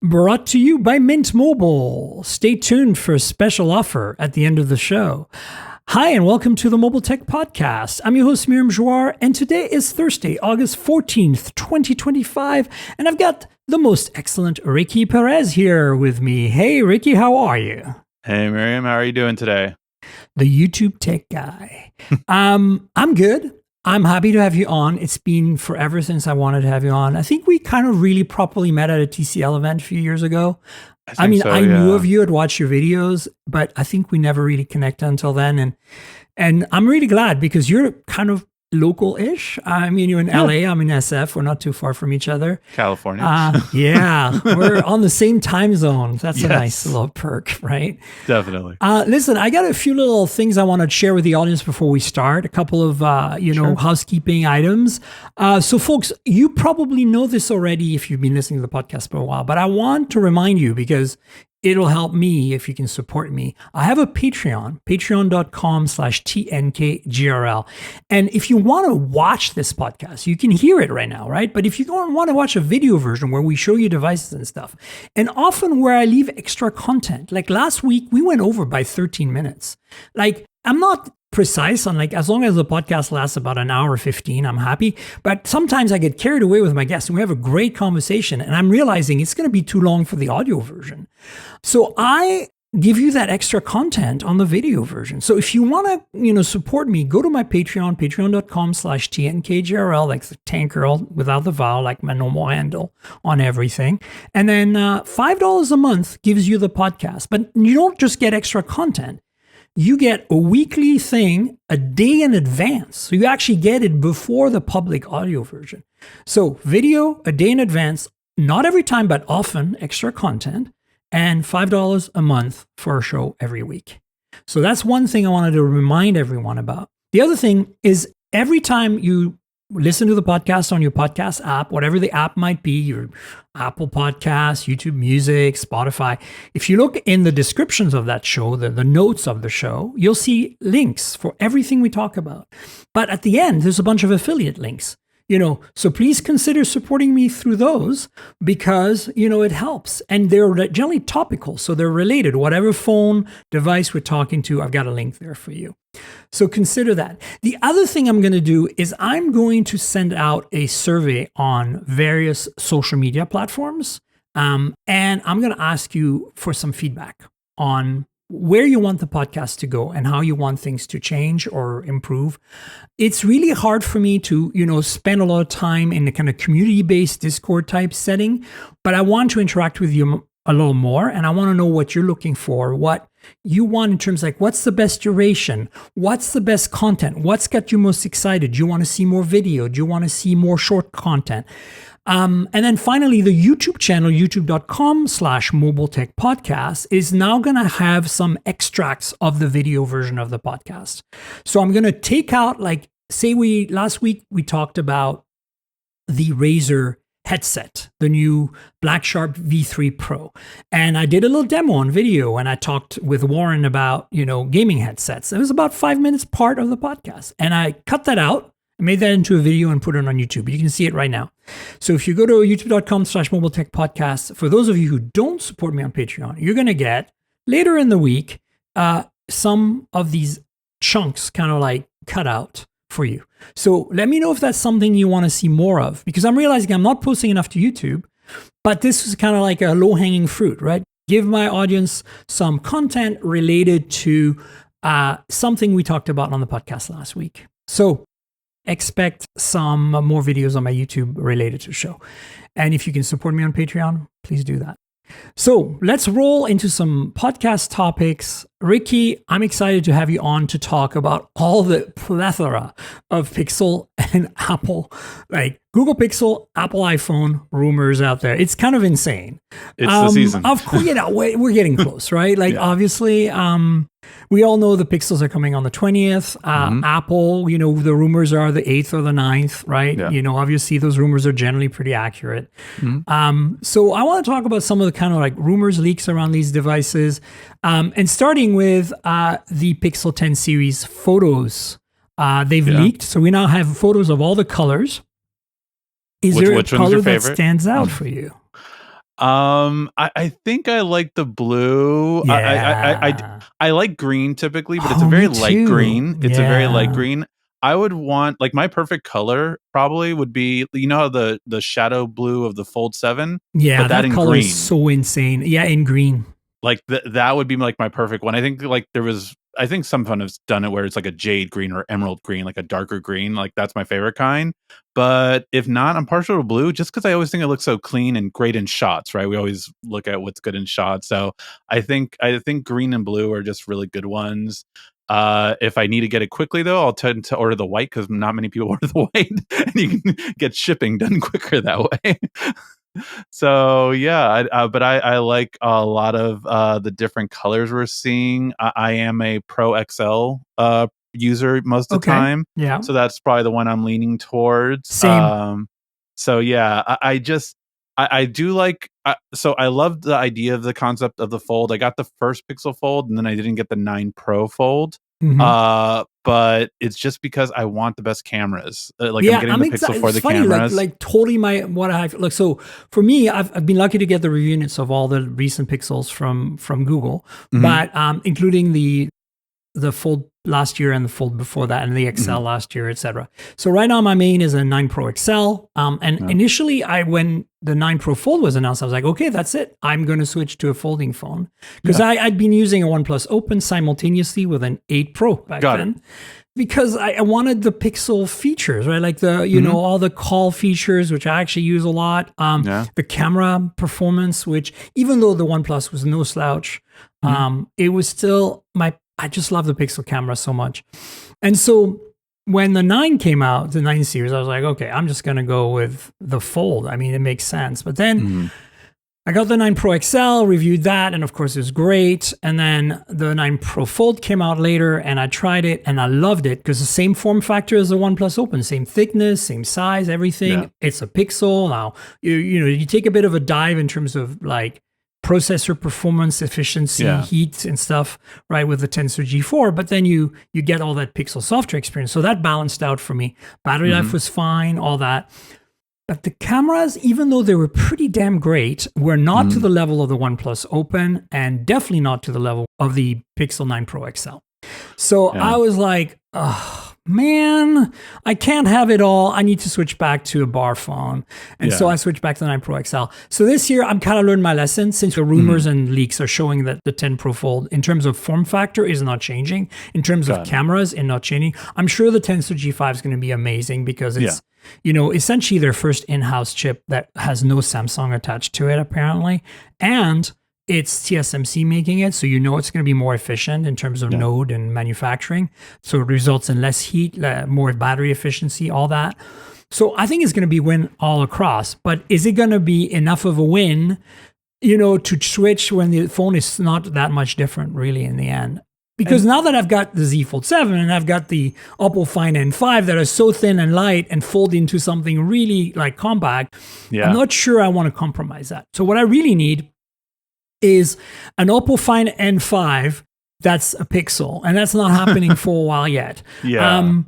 Brought to you by Mint Mobile. Stay tuned for a special offer at the end of the show. Hi, and welcome to the Mobile Tech Podcast. I'm your host, Miriam Jouar, and today is Thursday, August 14th, 2025, and I've got the most excellent Ricky Perez here with me. Hey, Ricky, how are you? Hey, Miriam, how are you doing today? The YouTube tech guy. I'm good. I'm happy to have you on. It's been forever since I wanted to have you on. I think we kind of really properly met at a TCL event a few years ago. I knew of you, I'd watched your videos, but I think we never really connected until then. And I'm really glad because you're kind of local-ish. I mean, you're in LA, I'm in SF. We're not too far from each other. California. Yeah, we're on the same time zone. That's a nice little perk, right? Definitely. Listen, I got a few little things I want to share with the audience before we start. A couple of, housekeeping items. So folks, you probably know this already if you've been listening to the podcast for a while, but I want to remind you because it'll help me if you can support me. I have a Patreon, patreon.com/TNKGRL. And if you want to watch this podcast, you can hear it right now, right? But if you don't want to watch a video version where we show you devices and stuff, and often where I leave extra content, like last week, we went over by 13 minutes. Like, I'm not precise on as long as the podcast lasts about an hour 15, I'm happy. But sometimes I get carried away with my guests and we have a great conversation and I'm realizing it's going to be too long for the audio version. So I give you that extra content on the video version. So if you want to, support me, go to my Patreon, patreon.com/TNKGRL, like the tank girl without the vowel, like my normal handle on everything. And then $5 a month gives you the podcast, but you don't just get extra content. You get a weekly thing a day in advance. So you actually get it before the public audio version. So video a day in advance, not every time, but often extra content, and $5 a month for a show every week. So that's one thing I wanted to remind everyone about. The other thing is every time you listen to the podcast on your podcast app, whatever the app might be, your Apple Podcasts, YouTube Music, Spotify. If you look in the descriptions of that show, the notes of the show, you'll see links for everything we talk about. But at the end, there's a bunch of affiliate links. So please consider supporting me through those because, it helps. And they're generally topical, so they're related. Whatever phone device we're talking to, I've got a link there for you. So consider that. The other thing I'm going to do is I'm going to send out a survey on various social media platforms. And I'm going to ask you for some feedback on where you want the podcast to go and how you want things to change or improve. It's really hard for me to, spend a lot of time in the kind of community-based Discord type setting, but I want to interact with you a little more. And I want to know what you're looking for, what you want in terms of what's the best duration? What's the best content? What's got you most excited? Do you want to see more video? Do you want to see more short content? And then finally, the YouTube channel, youtube.com/mobiletechpodcast is now going to have some extracts of the video version of the podcast. So I'm going to take out, last week we talked about the Razer headset, the new Black Shark V3 Pro. And I did a little demo on video and I talked with Warren about, gaming headsets. It was about 5 minutes part of the podcast. And I cut that out. I made that into a video and put it on YouTube. You can see it right now. So if you go to youtube.com/mobiletechpodcast, for those of you who don't support me on Patreon, you're going to get later in the week some of these chunks kind of cut out for you. So let me know if that's something you want to see more of, because I'm realizing I'm not posting enough to YouTube, but this is kind of like a low-hanging fruit, right? Give my audience some content related to something we talked about on the podcast last week. So expect some more videos on my YouTube related to the show. And if you can support me on Patreon, please do that. So let's roll into some podcast topics. Ricky, I'm excited to have you on to talk about all the plethora of Pixel and Apple, like Google Pixel, Apple iPhone rumors out there. It's kind of insane. It's the season. Of course, we're getting close, right? Obviously, we all know the Pixels are coming on the 20th. Apple, the rumors are the 8th or the 9th, right? Yeah. Obviously those rumors are generally pretty accurate. So I want to talk about some of the kind of rumors, leaks around these devices. And starting with the Pixel 10 series photos. They've leaked, so we now have photos of all the colors. Is there a color that stands out for you? I think I like the blue. Yeah. I like green typically, but it's a Oh, very me light too. green. It's a very light Yeah. green. I would want like my perfect color probably would be how the shadow blue of the Fold 7, Yeah, but that that in color is green. so insane. Yeah, in green. Like that would be like my perfect one. I think like I think some fun has done it where it's like a jade green or emerald green, like a darker green. Like that's my favorite kind. But if not, I'm partial to blue just because I always think it looks so clean and great in shots, right? We always look at what's good in shots. So I think green and blue are just really good ones. If I need to get it quickly though, I'll tend to order the white because not many people order the white and you can get shipping done quicker that way. So yeah, but I like a lot of the different colors we're seeing. I am a Pro XL user most of the Okay. time, Yeah. so that's probably the one I'm leaning towards. Same. So yeah, I just I do like. So I love the idea of the concept of the Fold. I got the first Pixel Fold, and then I didn't get the 9 Pro Fold. Mhm. But it's just because I want the best cameras. Like I'm Yeah, getting the Pixel for it's the funny, cameras. totally my what I like. So for me, I've been lucky to get the review units of all the recent Pixels from Google, Mhm. but including the Fold last year and the Fold before that, and the XL Mhm. last year, etc. So right now, my main is a 9 Pro XL. And Yeah. initially, when the 9 Pro Fold was announced, I was like, okay, that's it. I'm going to switch to a folding phone because Yeah. I'd been using a OnePlus Open simultaneously with an 8 Pro back Got it. then. Because I wanted the Pixel features, right? Like all the call features, which I actually use a lot. Yeah. The camera performance, which even though the OnePlus was no slouch, it was still I just love the Pixel camera so much. And so when the 9 came out, the 9 series, I was like, okay, I'm just going to go with the Fold. I mean, it makes sense. But then I got the 9 Pro XL, reviewed that, and of course it was great. And then the 9 Pro Fold came out later, and I tried it, and I loved it because the same form factor as the OnePlus Open, same thickness, same size, everything. Yeah. It's a Pixel. Now, you take a bit of a dive in terms of like processor performance, efficiency, Yeah. heat, and stuff, right, with the Tensor G4. But then you get all that Pixel software experience. So that balanced out for me. Battery life was fine, all that. But the cameras, even though they were pretty damn great, were not to the level of the OnePlus Open and definitely not to the level of the Pixel 9 Pro XL. So Yeah. I was like, oh, man, I can't have it all. I need to switch back to a bar phone. And so Yeah. I switched back to the 9 Pro XL. So this year, I'm kind of learned my lesson since the rumors and leaks are showing that the 10 Pro Fold, in terms of form factor, is not changing. In terms of Got it. cameras, and not changing. I'm sure the Tensor G5 is going to be amazing because it's, essentially their first in-house chip that has no Samsung attached to it, apparently. And it's TSMC making it, so it's going to be more efficient in terms of node and manufacturing. So it results in less heat, more battery efficiency, all that. So I think it's going to be win all across. But is it going to be enough of a win, to switch when the phone is not that much different, really, in the end? Because now that I've got the Z Fold 7 and I've got the Oppo Find N5 that are so thin and light and fold into something really like compact, I'm not sure I want to compromise that. So what I really need is an Oppo Find N5 that's a Pixel, and that's not happening for a while yet. Yeah.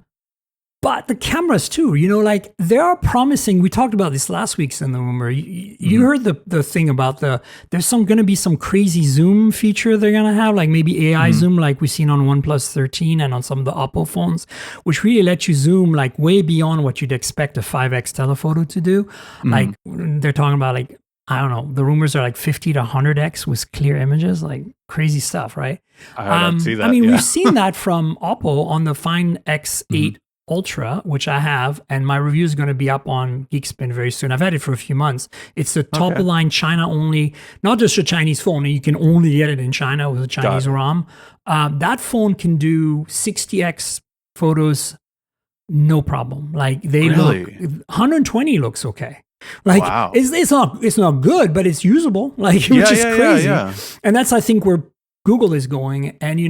But the cameras too, like they are promising. We talked about this last week's in the rumor. You heard the thing about there's going to be some crazy zoom feature they're going to have, like maybe AI zoom, like we've seen on OnePlus 13 and on some of the Oppo phones, which really let you zoom like way beyond what you'd expect a 5x telephoto to do. Like they're talking about like, I don't know, the rumors are like 50 to 100x with clear images, like crazy stuff, right? I'd see that. I mean, we've seen that from Oppo on the Find X8 Ultra, which I have, and my review is going to be up on Geekspin very soon. I've had it for a few months. It's the top of line China only, not just a Chinese phone. You can only get it in China with a Chinese ROM. That phone can do 60x photos, no problem. Like they look, 120 looks okay. Like it's not good, but it's usable. Like which is crazy. And that's I think where Google is going. And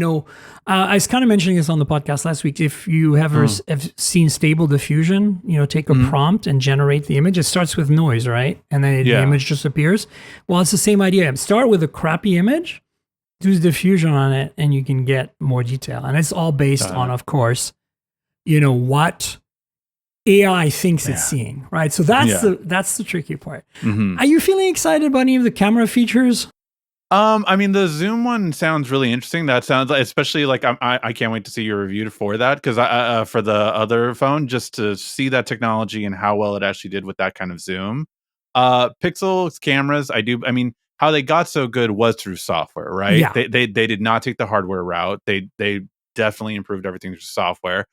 I was kind of mentioning this on the podcast last week. If you have seen Stable Diffusion, take a prompt and generate the image. It starts with noise, right? And then the image just appears. Well, it's the same idea. Start with a crappy image, do diffusion on it, and you can get more detail. And it's all based on, of course, what AI thinks it's seeing, right? So that's the tricky part. Are you feeling excited about any of the camera features? I mean, the Zoom one sounds really interesting. That sounds like, especially like I can't wait to see your review for that, because I for the other phone, just to see that technology and how well it actually did with that kind of zoom. Pixel's cameras, I mean, how they got so good was through software, right? Yeah. They did not take the hardware route. They definitely improved everything through software.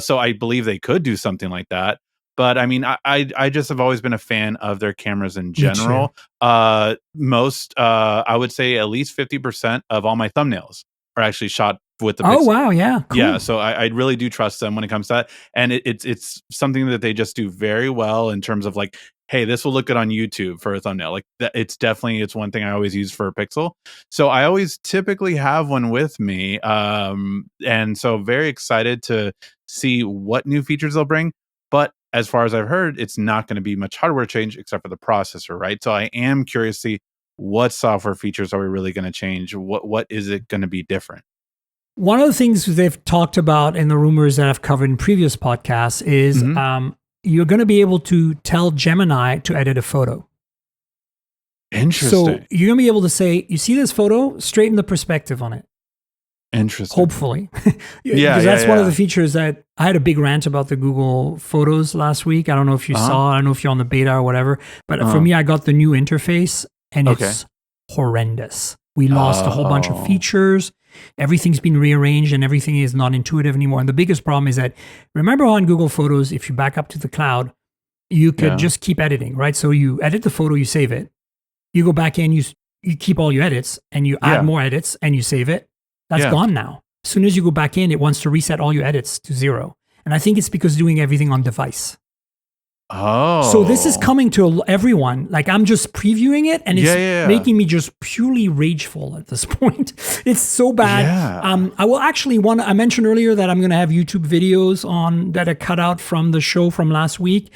So I believe they could do something like that. But I mean, I just have always been a fan of their cameras in general. Most, I would say at least 50% of all my thumbnails are actually shot with the Pixel. Oh, wow. Yeah. Cool. Yeah. So I really do trust them when it comes to that. And it's something that they just do very well in terms of like, hey, this will look good on YouTube for a thumbnail. Like that, it's one thing I always use for a Pixel. So I always typically have one with me. And so very excited to see what new features they'll bring. But as far as I've heard, it's not going to be much hardware change except for the processor, right? So I am curious to see what software features are we really going to change? What is it going to be different? One of the things they've talked about in the rumors that I've covered in previous podcasts is you're going to be able to tell Gemini to edit a photo. Interesting. So you're going to be able to say, you see this photo, straighten the perspective on it. Interesting. Hopefully. Because that's one of the features that I had a big rant about the Google Photos last week. I don't know if you saw, I don't know if you're on the beta or whatever, but for me, I got the new interface and it's horrendous. We lost a whole bunch of features. Everything's been rearranged and everything is not intuitive anymore. And the biggest problem is that, remember how in Google Photos, if you back up to the cloud, you could just keep editing, right? So you edit the photo, you save it. You go back in, you keep all your edits and you add more edits and you save it. That's gone now. As soon as you go back in, it wants to reset all your edits to 0. And I think it's because doing everything on device. Oh. So this is coming to everyone. Like I'm just previewing it and it's making me just purely rageful at this point. It's so bad. Yeah. I will actually I mentioned earlier that I'm going to have YouTube videos on that are cut out from the show from last week.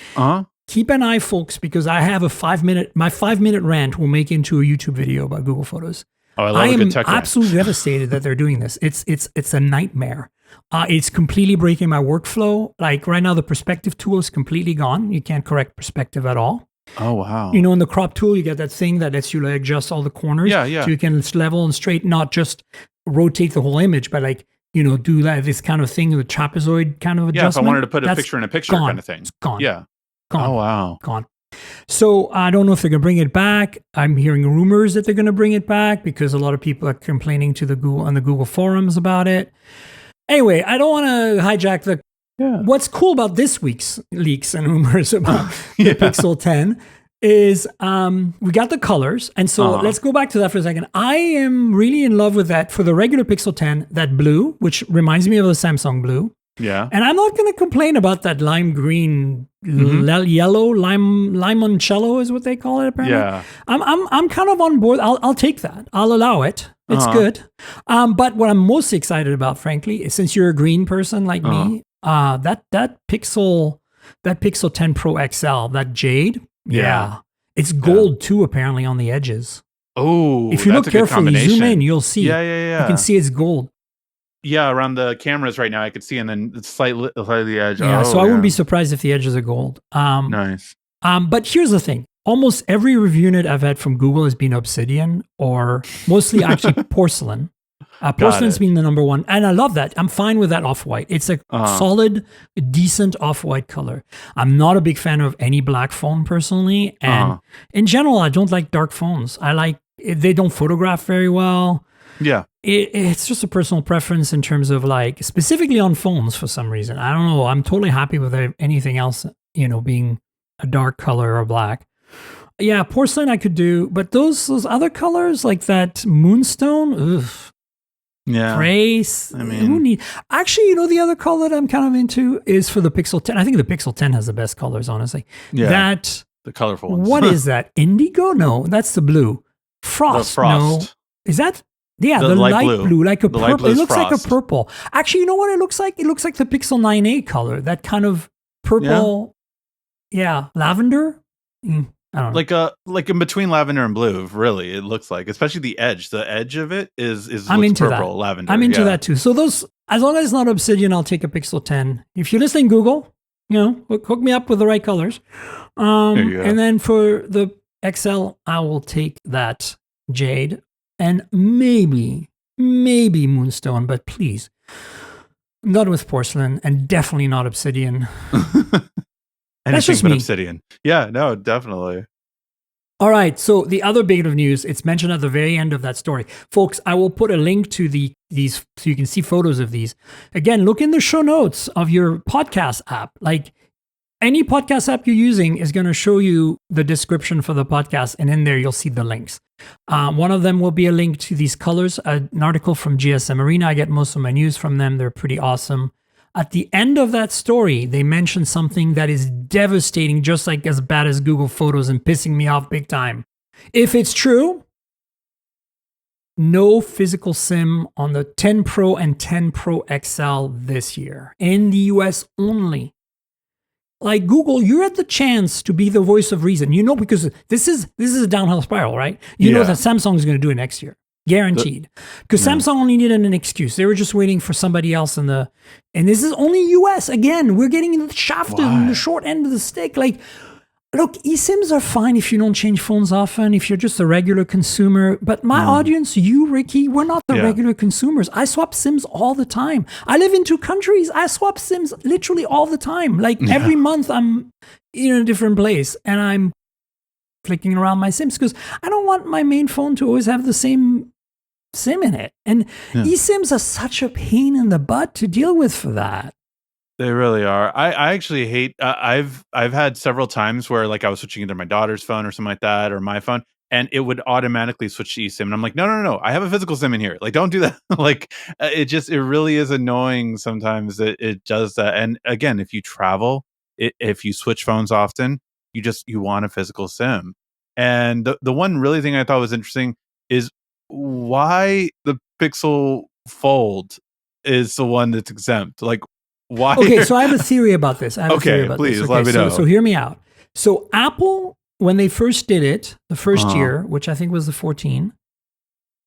Keep an eye, folks, because I have my 5-minute rant will make into a YouTube video about Google Photos. Oh, I am absolutely devastated that they're doing this. It's a nightmare. It's completely breaking my workflow. Like right now, the perspective tool is completely gone. You can't correct perspective at all. Oh, wow. You know, in the crop tool, you get that thing that lets you like adjust all the corners. Yeah. So you can level and straight, not just rotate the whole image, but like, you know, do that this kind of thing, the trapezoid kind of adjustment. Yeah, if I wanted to put a picture in a picture kind of thing. It's gone. Yeah. Gone. Oh, wow. Gone. So I don't know if they're going to bring it back. I'm hearing rumors that they're going to bring it back because a lot of people are complaining to the Google forums about it. Anyway, I don't want to hijack the. Yeah. What's cool about this week's leaks and rumors about the Pixel 10 is we got the colors. And so let's go back to that for a second. I am really in love with that for the regular Pixel 10, that blue, which reminds me of the Samsung blue. Yeah. And I'm not going to complain about that lime green, yellow, limoncello is what they call it apparently. Yeah. I'm kind of on board. I'll take that. I'll allow it. It's good. But what I'm most excited about, frankly, is since you're a green person like me, that Pixel 10 Pro XL, that jade, it's gold too apparently on the edges. Oh, if you look carefully, you zoom in, you'll see. Yeah. You can see it's gold. Yeah, around the cameras right now, I could see, and then it's slightly the edge. Yeah, so I wouldn't be surprised if the edges are gold. Nice. But here's the thing. Almost every review unit I've had from Google has been obsidian or mostly actually porcelain. Porcelain's been the number one. And I love that. I'm fine with that off-white. It's a solid, decent off-white color. I'm not a big fan of any black phone personally. And in general, I don't like dark phones. They don't photograph very well. Yeah. It's just a personal preference in terms of like, specifically on phones for some reason. I don't know. I'm totally happy with anything else, you know, being a dark color or black. Yeah, porcelain I could do, but those other colors like that moonstone, ugh. Yeah. Grace. I mean, actually, you know, the other color that I'm kind of into is for the Pixel 10. I think the Pixel 10 has the best colors, honestly. Yeah. The colorful ones. What is that? Indigo? No, that's the blue. Frost. No. Is that? Yeah, the light blue, like a purple. It looks like a purple. Actually, you know what it looks like? It looks like the Pixel 9a color, that kind of purple. Yeah, lavender. I don't know. Like in between lavender and blue, really. It looks like, especially the edge. The edge of it is I'm into purple, that. lavender. I'm into that too. So those, as long as it's not obsidian, I'll take a Pixel 10. If you're listening, Google, hook me up with the right colors. And then for the XL, I will take that jade and maybe moonstone, but please, not with porcelain and definitely not obsidian. That's just me. Obsidian. Yeah, no, definitely. All right. So the other bit of news, it's mentioned at the very end of that story. Folks, I will put a link to these so you can see photos of these. Again, look in the show notes of your podcast app. Like any podcast app you're using is going to show you the description for the podcast. And in there, you'll see the links. One of them will be a link to these colors, an article from GSM Arena. I get most of my news from them. They're pretty awesome. At the end of that story, they mention something that is devastating, just like as bad as Google Photos and pissing me off big time. If it's true, no physical SIM on the 10 Pro and 10 Pro XL this year. In the US only. Like Google, you had the chance to be the voice of reason. Because this is a downhill spiral, right? You know that Samsung is going to do it next year. Guaranteed. Because Samsung only needed an excuse. They were just waiting for somebody else and this is only US. Again, we're getting shafted in the short end of the stick. Like, look, eSIMs are fine if you don't change phones often, if you're just a regular consumer. But my audience, you, Ricky, we're not the regular consumers. I swap SIMs all the time. I live in 2 countries. I swap SIMs literally all the time. Like every month I'm in a different place and I'm flicking around my SIMs because I don't want my main phone to always have the same SIM in it. And eSIMs are such a pain in the butt to deal with for that. They really are. I actually hate. I've had several times where like I was switching into my daughter's phone or something like that, or my phone, and it would automatically switch to eSIM. And I'm like, no. I have a physical SIM in here. Like, don't do that. Like, it really is annoying sometimes that it does that. And again, if you travel, if you switch phones often, you want a physical SIM. And the one really thing I thought was interesting is why the Pixel Fold is the one that's exempt. Like, why? Okay, so I have a theory about this. Please let me know. So hear me out. So Apple, when they first did it, the first year, which I think was the 14,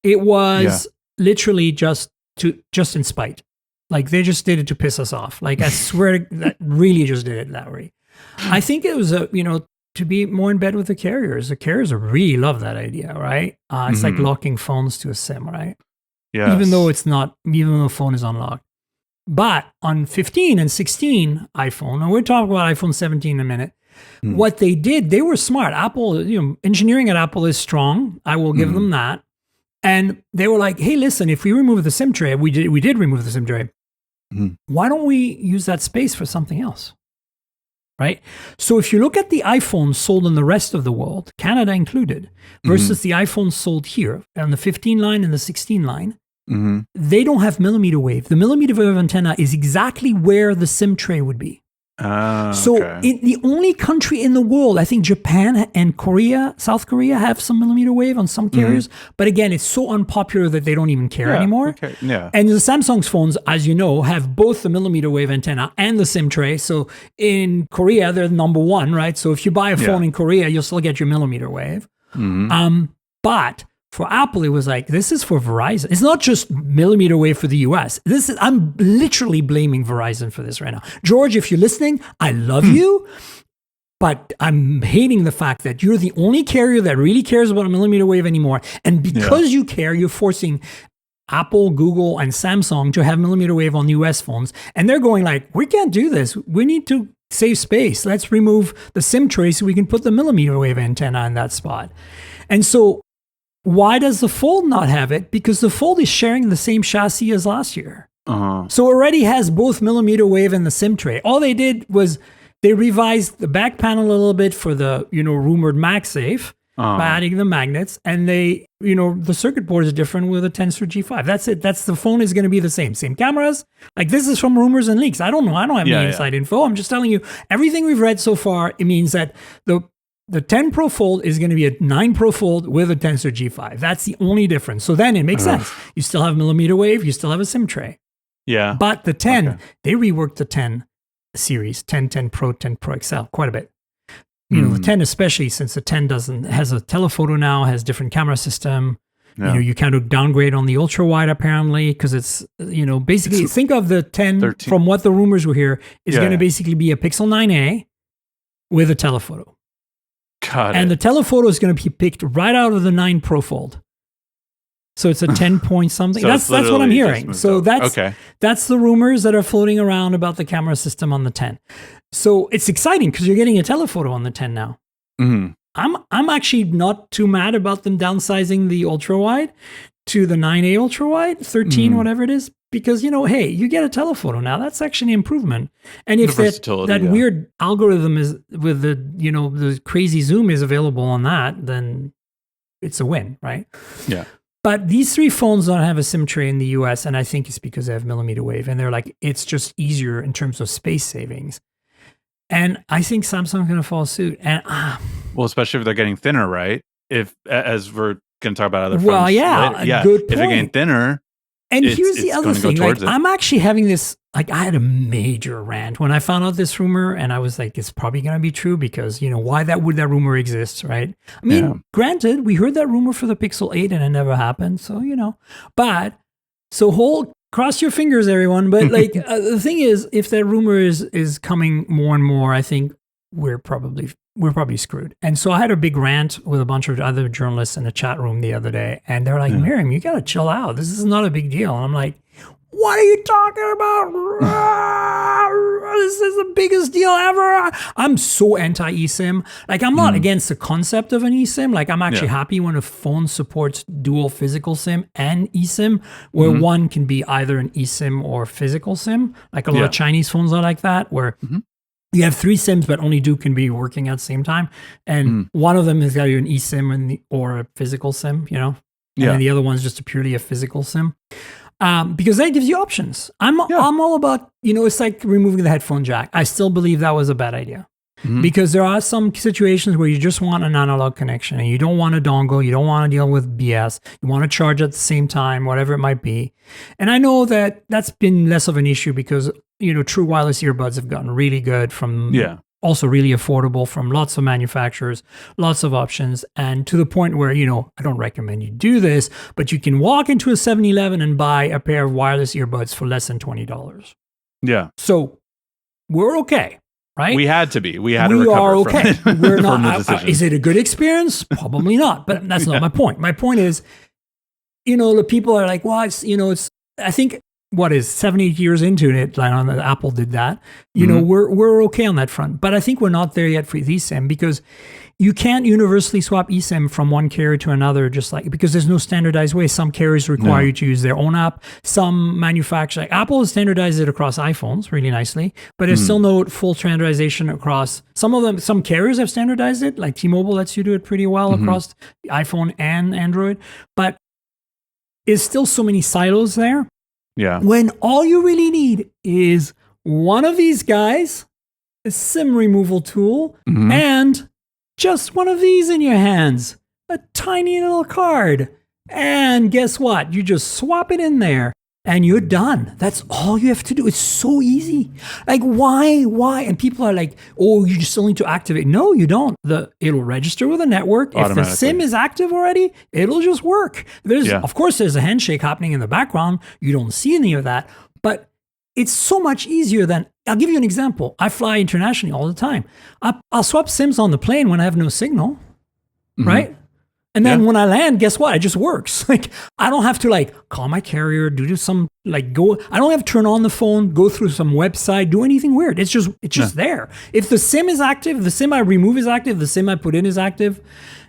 it was literally just in spite. Like they just did it to piss us off. Like I swear that really just did it that way. I think it was to be more in bed with the carriers. The carriers really love that idea, right? It's like locking phones to a SIM, right? Yeah. Even though the phone is unlocked. But on 15 and 16 iPhone, and we're talking about iPhone 17 in a minute, what they did, they were smart. Apple, engineering at Apple is strong. I will give them that. And they were like, hey, listen, if we remove the SIM tray, we did remove the SIM tray. Why don't we use that space for something else? Right? So if you look at the iPhones sold in the rest of the world, Canada included, versus the iPhones sold here on the 15 line and the 16 line, they don't have millimeter wave. The millimeter wave antenna is exactly where the SIM tray would be. In the only country in the world, I think Japan and South Korea have some millimeter wave on some carriers. But again, it's so unpopular that they don't even care anymore. Okay. Yeah. And the Samsung's phones, as you know, have both the millimeter wave antenna and the SIM tray. So in Korea, they're number one, right? So if you buy a phone in Korea, you'll still get your millimeter wave. But for Apple, it was like, this is for Verizon. It's not just millimeter wave for the US. I'm literally blaming Verizon for this right now. George, if you're listening, I love you, but I'm hating the fact that you're the only carrier that really cares about a millimeter wave anymore. And because you care, you're forcing Apple, Google, and Samsung to have millimeter wave on US phones. And they're going like, we can't do this. We need to save space. Let's remove the SIM tray so we can put the millimeter wave antenna in that spot. And so why does the Fold not have it? Because the Fold is sharing the same chassis as last year. So it already has both millimeter wave and the SIM tray. All they did was they revised the back panel a little bit for the, rumored MagSafe by adding the magnets. And they, the circuit board is different with a Tensor G5. That's it. The phone is going to be the same. Same cameras. Like this is from rumors and leaks. I don't know. I don't have any inside info. I'm just telling you everything we've read so far. It means that the 10 Pro Fold is going to be a 9 Pro Fold with a Tensor G5. That's the only difference. So then it makes sense. You still have millimeter wave. You still have a SIM tray. Yeah. But the 10, they reworked the 10 series, 10 Pro, 10 Pro XL quite a bit. The 10 especially, since the 10 has a telephoto now, has different camera system. You kind downgrade on the ultra wide apparently because it's, basically think of the 10 13. from what the rumors were here is going to basically be a Pixel 9a with a telephoto. And the telephoto is going to be picked right out of the 9 Pro Fold. So it's a 10 point something. So that's what I'm hearing. So that's the rumors that are floating around about the camera system on the 10. So it's exciting because you're getting a telephoto on the 10 now. Mm-hmm. I'm actually not too mad about them downsizing the ultra wide to the 9A ultra wide, 13, whatever it is, because hey, you get a telephoto now. That's actually an improvement. And if that weird algorithm is with the crazy zoom is available on that, then it's a win, right? Yeah. But these 3 phones don't have a SIM tray in the US, and I think it's because they have millimeter wave, and they're like, it's just easier in terms of space savings. And I think Samsung's going to follow suit. And well, especially if they're getting thinner, right? As we're going to talk about other phones. Well, yeah, good point. If they're getting thinner, and here's the other thing. I'm actually having this. I had a major rant when I found out this rumor, and I was like, it's probably going to be true because why would that rumor exist, right? I mean, granted, we heard that rumor for the Pixel 8, and it never happened. So cross your fingers, everyone. But the thing is, if that rumor is coming more and more, I think we're probably screwed. And so I had a big rant with a bunch of other journalists in a chat room the other day, and they're like, Miriam, you got to chill out. This is not a big deal. And I'm like, what are you talking about? This is the biggest deal ever. I'm so anti eSIM. I'm not against the concept of an eSIM. I'm actually happy when a phone supports dual physical SIM and eSIM, where one can be either an eSIM or physical SIM. A lot of Chinese phones are like that, where you have 3 SIMs, but only 2 can be working at the same time. And one of them is got an eSIM or a physical SIM, And then the other one's just purely a physical SIM. Because that gives you options. I'm all about, it's like removing the headphone jack. I still believe that was a bad idea. Because there are some situations where you just want an analog connection and you don't want a dongle, you don't want to deal with BS, you want to charge at the same time, whatever it might be. And I know that that's been less of an issue because, true wireless earbuds have gotten really good from also really affordable from lots of manufacturers, lots of options, and to the point where, I don't recommend you do this, but you can walk into a 7-Eleven and buy a pair of wireless earbuds for less than $20. Yeah. So we're okay, right? We had to be. We had to recover are okay. from it. We're not. Is it a good experience? Probably not, but that's not my point. My point is, the people are like, well, it's, I think, what is 7-8 years into it, Apple did that. We're okay on that front, but I think we're not there yet for eSIM because you can't universally swap eSIM from one carrier to another, because there's no standardized way. Some carriers require you to use their own app. Some manufacturers, Apple has standardized it across iPhones really nicely, but there's still no full standardization across some carriers have standardized it, like T-Mobile lets you do it pretty well across iPhone and Android, but there's still so many silos there. Yeah. When all you really need is one of these guys, a SIM removal tool, and just one of these in your hands, a tiny little card. And guess what? You just swap it in there and you're done. That's all you have to do. It's so easy. Why? And people are like, oh, you just still need to activate. No, you don't. It'll register with a network. If the SIM is active already, it'll just work. Of course, there's a handshake happening in the background. You don't see any of that, but it's so much easier than, I'll give you an example. I fly internationally all the time. I'll swap SIMs on the plane when I have no signal, right? And then when I land, guess what? It just works. I don't have to call my carrier, do some I don't have to turn on the phone, go through some website, do anything weird. It's just there. If the SIM is active, the SIM I remove is active, the SIM I put in is active.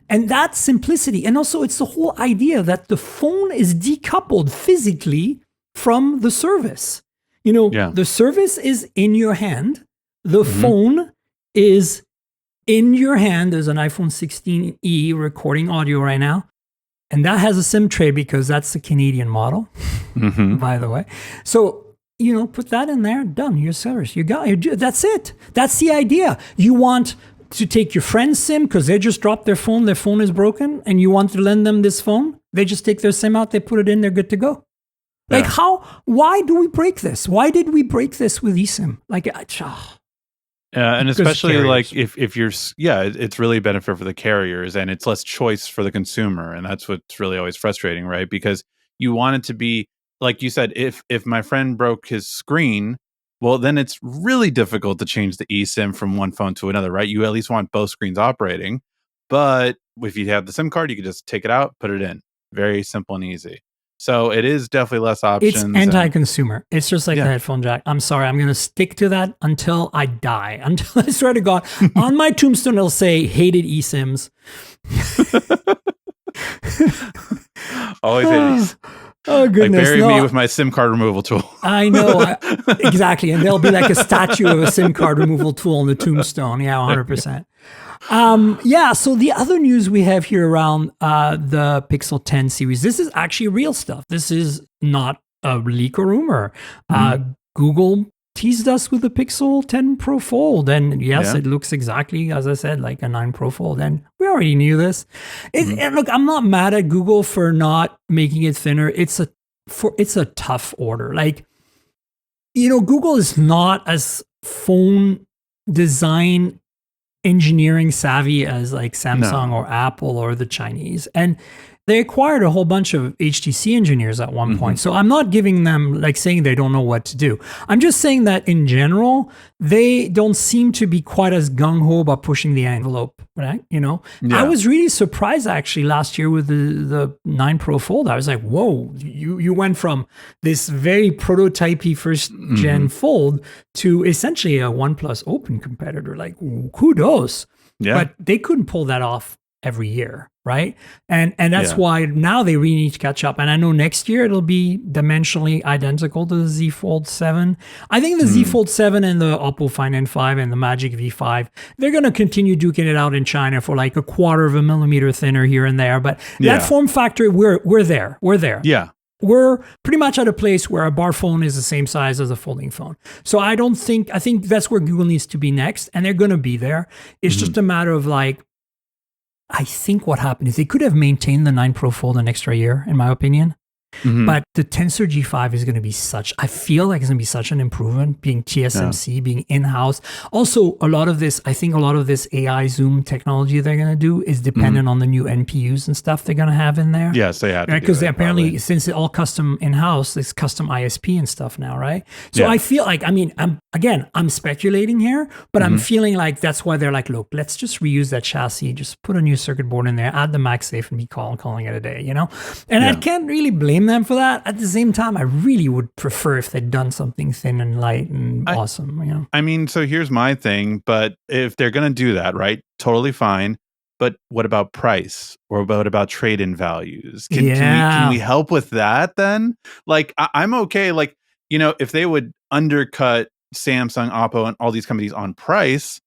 And that's simplicity. And also it's the whole idea that the phone is decoupled physically from the service. The service is in your hand. The phone is in your hand. There's an iPhone 16e recording audio right now. And that has a SIM tray because that's the Canadian model, by the way. So, put that in there, done, your service. You got it. That's it. That's the idea. You want to take your friend's SIM because they just dropped their phone is broken, and you want to lend them this phone. They just take their SIM out, they put it in, they're good to go. Why do we break this? Why did we break this with eSIM? And Because especially carriers. like if you're, it's really a benefit for the carriers and it's less choice for the consumer. And that's what's really always frustrating, right? Because you want it to be, like you said, if my friend broke his screen, well, then it's really difficult to change the eSIM from one phone to another, right? You at least want both screens operating. But if you have the SIM card, you can just take it out, put it in. Very simple and easy. So it is definitely less It's options. anti-consumer. It's just like Yeah. the headphone jack. I'm sorry. I'm going to stick to that until I die. Until I swear to God, on my tombstone, it'll say hated eSIMs. Always hated. Oh, Like goodness. bury No, me with my SIM card removal tool. I know. Exactly. And there'll be like a statue of a SIM card removal tool on the tombstone. Yeah, 100%. Yeah, so the other news we have here around the Pixel 10 series, this is actually real stuff. This is not a leak or rumor. Google teased us with the Pixel 10 Pro Fold, and yes, it looks exactly, as I said, like a 9 Pro Fold, and we already knew this. And look, I'm not mad at Google for not making it thinner. It's a tough order. Like, Google is not as phone design engineering savvy as like Samsung or Apple or the Chinese. And they acquired a whole bunch of HTC engineers at one point. So I'm not giving them like saying they don't know what to do. I'm just saying that in general, they don't seem to be quite as gung-ho about pushing the envelope, right? I was really surprised actually last year with the 9 Pro Fold. I was like, whoa, you went from this very prototypey first gen Fold to essentially a OnePlus Open competitor. Like, kudos. Yeah. But they couldn't pull that off every year, right? And that's why now they really need to catch up. And I know next year it'll be dimensionally identical to the Z Fold 7. I think the Z Fold 7 and the Oppo Find N5 and the Magic V5, they're going to continue duking it out in China for like a quarter of a millimeter thinner here and there. But that form factor, we're there. We're there. Yeah. We're pretty much at a place where a bar phone is the same size as a folding phone. So I think that's where Google needs to be next, and they're going to be there. It's just a matter of like, I think what happened is they could have maintained the 9 Pro Fold an extra year, in my opinion. But the Tensor G5 is going to be I feel like it's going to be such an improvement, being TSMC, being in-house. Also, I think a lot of this AI zoom technology they're going to do is dependent on the new NPUs and stuff they're going to have in there. Yes, they have to. Because apparently, since it's all custom in-house, it's custom ISP and stuff now, right? So I feel like, I'm speculating here, but I'm feeling like that's why they're like, look, let's just reuse that chassis, just put a new circuit board in there, add the MagSafe, and be calling it a day, And I can't really blame them for that. At the same time, I really would prefer if they'd done something thin and light and awesome, I mean, so here's my thing, but if they're going to do that, right, totally fine. But what about price, or what about trade-in values? Can we help with that then? Like, I'm okay. Like, if they would undercut Samsung, Oppo, and all these companies on price,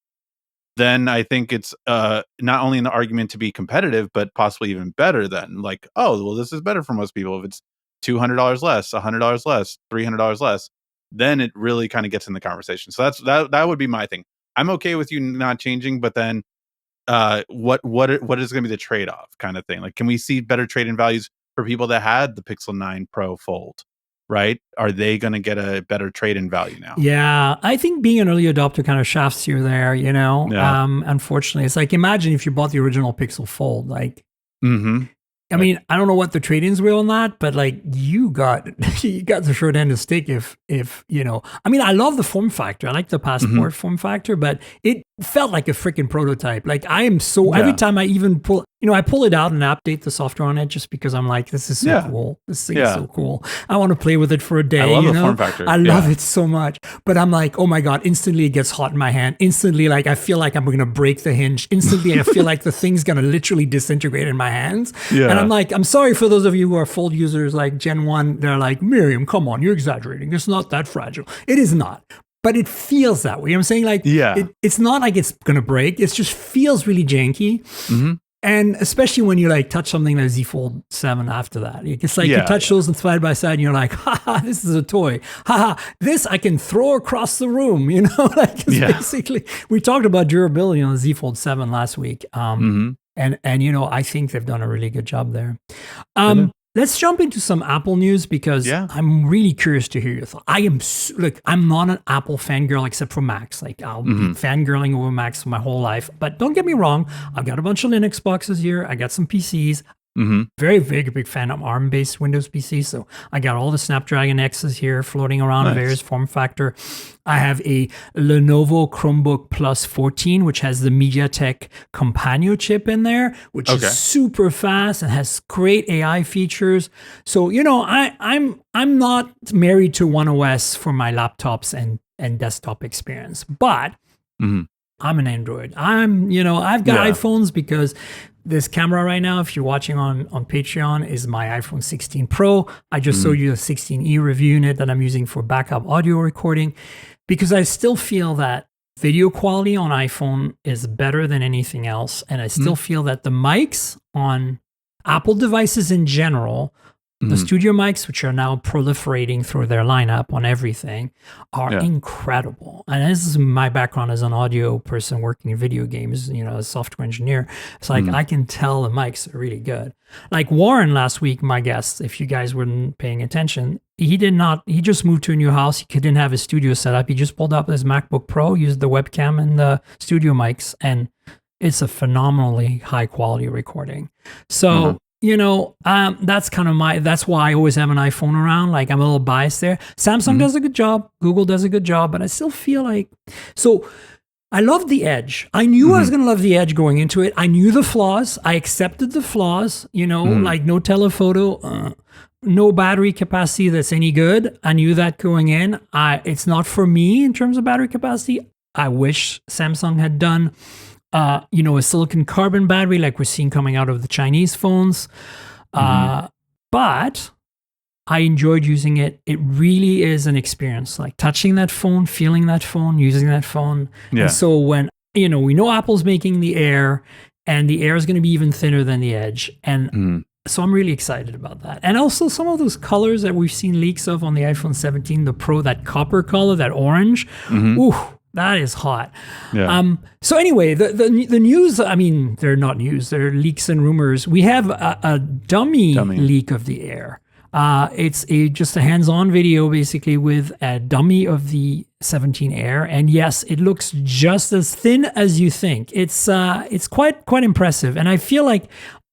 then I think it's not only an argument to be competitive, but possibly even better then. Like, oh, well, this is better for most people if it's $200 less, $100 less, $300 less. Then it really kind of gets in the conversation. So that would be my thing. I'm okay with you not changing, but then what is going to be the trade-off kind of thing? Like, can we see better trade-in values for people that had the Pixel 9 Pro Fold? Right? Are they going to get a better trade-in value now? Yeah, I think being an early adopter kind of shafts you there, Unfortunately, it's like, imagine if you bought the original Pixel Fold, like, I mean, I don't know what the trade-ins were on that, but like you got the short end of the stick if I mean, I love the form factor. I like the Passport form factor, but it felt like a freaking prototype. Like every time I even pull it out and update the software on it just because I'm like, this is so cool. This thing is so cool. I want to play with it for a day. I love the form factor. I love it so much. But I'm like, oh my God, instantly it gets hot in my hand. Instantly, like I feel like I'm going to break the hinge. Instantly, I feel like the thing's going to literally disintegrate in my hands. Yeah. And I'm like, I'm sorry for those of you who are Fold users like Gen 1. They're like, Miriam, come on, you're exaggerating. It's not that fragile. It is not. But it feels that way. I'm saying like, it's not like it's going to break. It just feels really janky. And especially when you like touch something like Z Fold 7 after that. It's like you touch those side by side and you're like, haha, this is a toy. Haha, this I can throw across the room, Like basically, we talked about durability on the Z Fold 7 last week. And I think they've done a really good job there. Let's jump into some Apple news because I'm really curious to hear your thoughts. Look, I'm not an Apple fangirl except for Macs. Like I'll be fangirling over Macs for my whole life. But don't get me wrong, I've got a bunch of Linux boxes here. I got some PCs. Very, very big fan of ARM-based Windows PCs. So I got all the Snapdragon X's here floating around in various form factor. I have a Lenovo Chromebook Plus 14, which has the MediaTek Companion chip in there, which is super fast and has great AI features. So, I'm not married to One OS for my laptops and desktop experience, but I'm an Android. I've got iPhones because this camera right now, if you're watching on Patreon, is my iPhone 16 Pro. I just showed you the 16e review unit that I'm using for backup audio recording because I still feel that video quality on iPhone is better than anything else. And I still feel that the mics on Apple devices in general, the studio mics, which are now proliferating through their lineup on everything, are incredible. And this is my background as an audio person working in video games, as a software engineer. It's like I can tell the mics are really good. Like Warren last week, my guest, if you guys weren't paying attention, he just moved to a new house. He didn't have his studio set up. He just pulled up his MacBook Pro, used the webcam and the studio mics, and it's a phenomenally high quality recording. So, that's that's why I always have an iPhone around. Like I'm a little biased there. Samsung does a good job. Google does a good job, but I still feel like, I love the Edge. I knew I was going to love the Edge going into it. I knew the flaws. I accepted the flaws, like no telephoto, no battery capacity that's any good. I knew that going in. It's not for me in terms of battery capacity. I wish Samsung had done a silicon carbon battery like we're seeing coming out of the Chinese phones. But I enjoyed using it. It really is an experience, like touching that phone, feeling that phone, using that phone. Yeah. And so when, we know Apple's making the Air and the Air is going to be even thinner than the Edge. And so I'm really excited about that. And also some of those colors that we've seen leaks of on the iPhone 17, the Pro, that copper color, that orange. Ooh, that is hot. Yeah. So anyway, the news, they're not news, they're leaks and rumors. We have a dummy leak of the Air. It's just a hands-on video basically with a dummy of the 17 Air. And yes, it looks just as thin as you think. It's quite impressive. And I feel like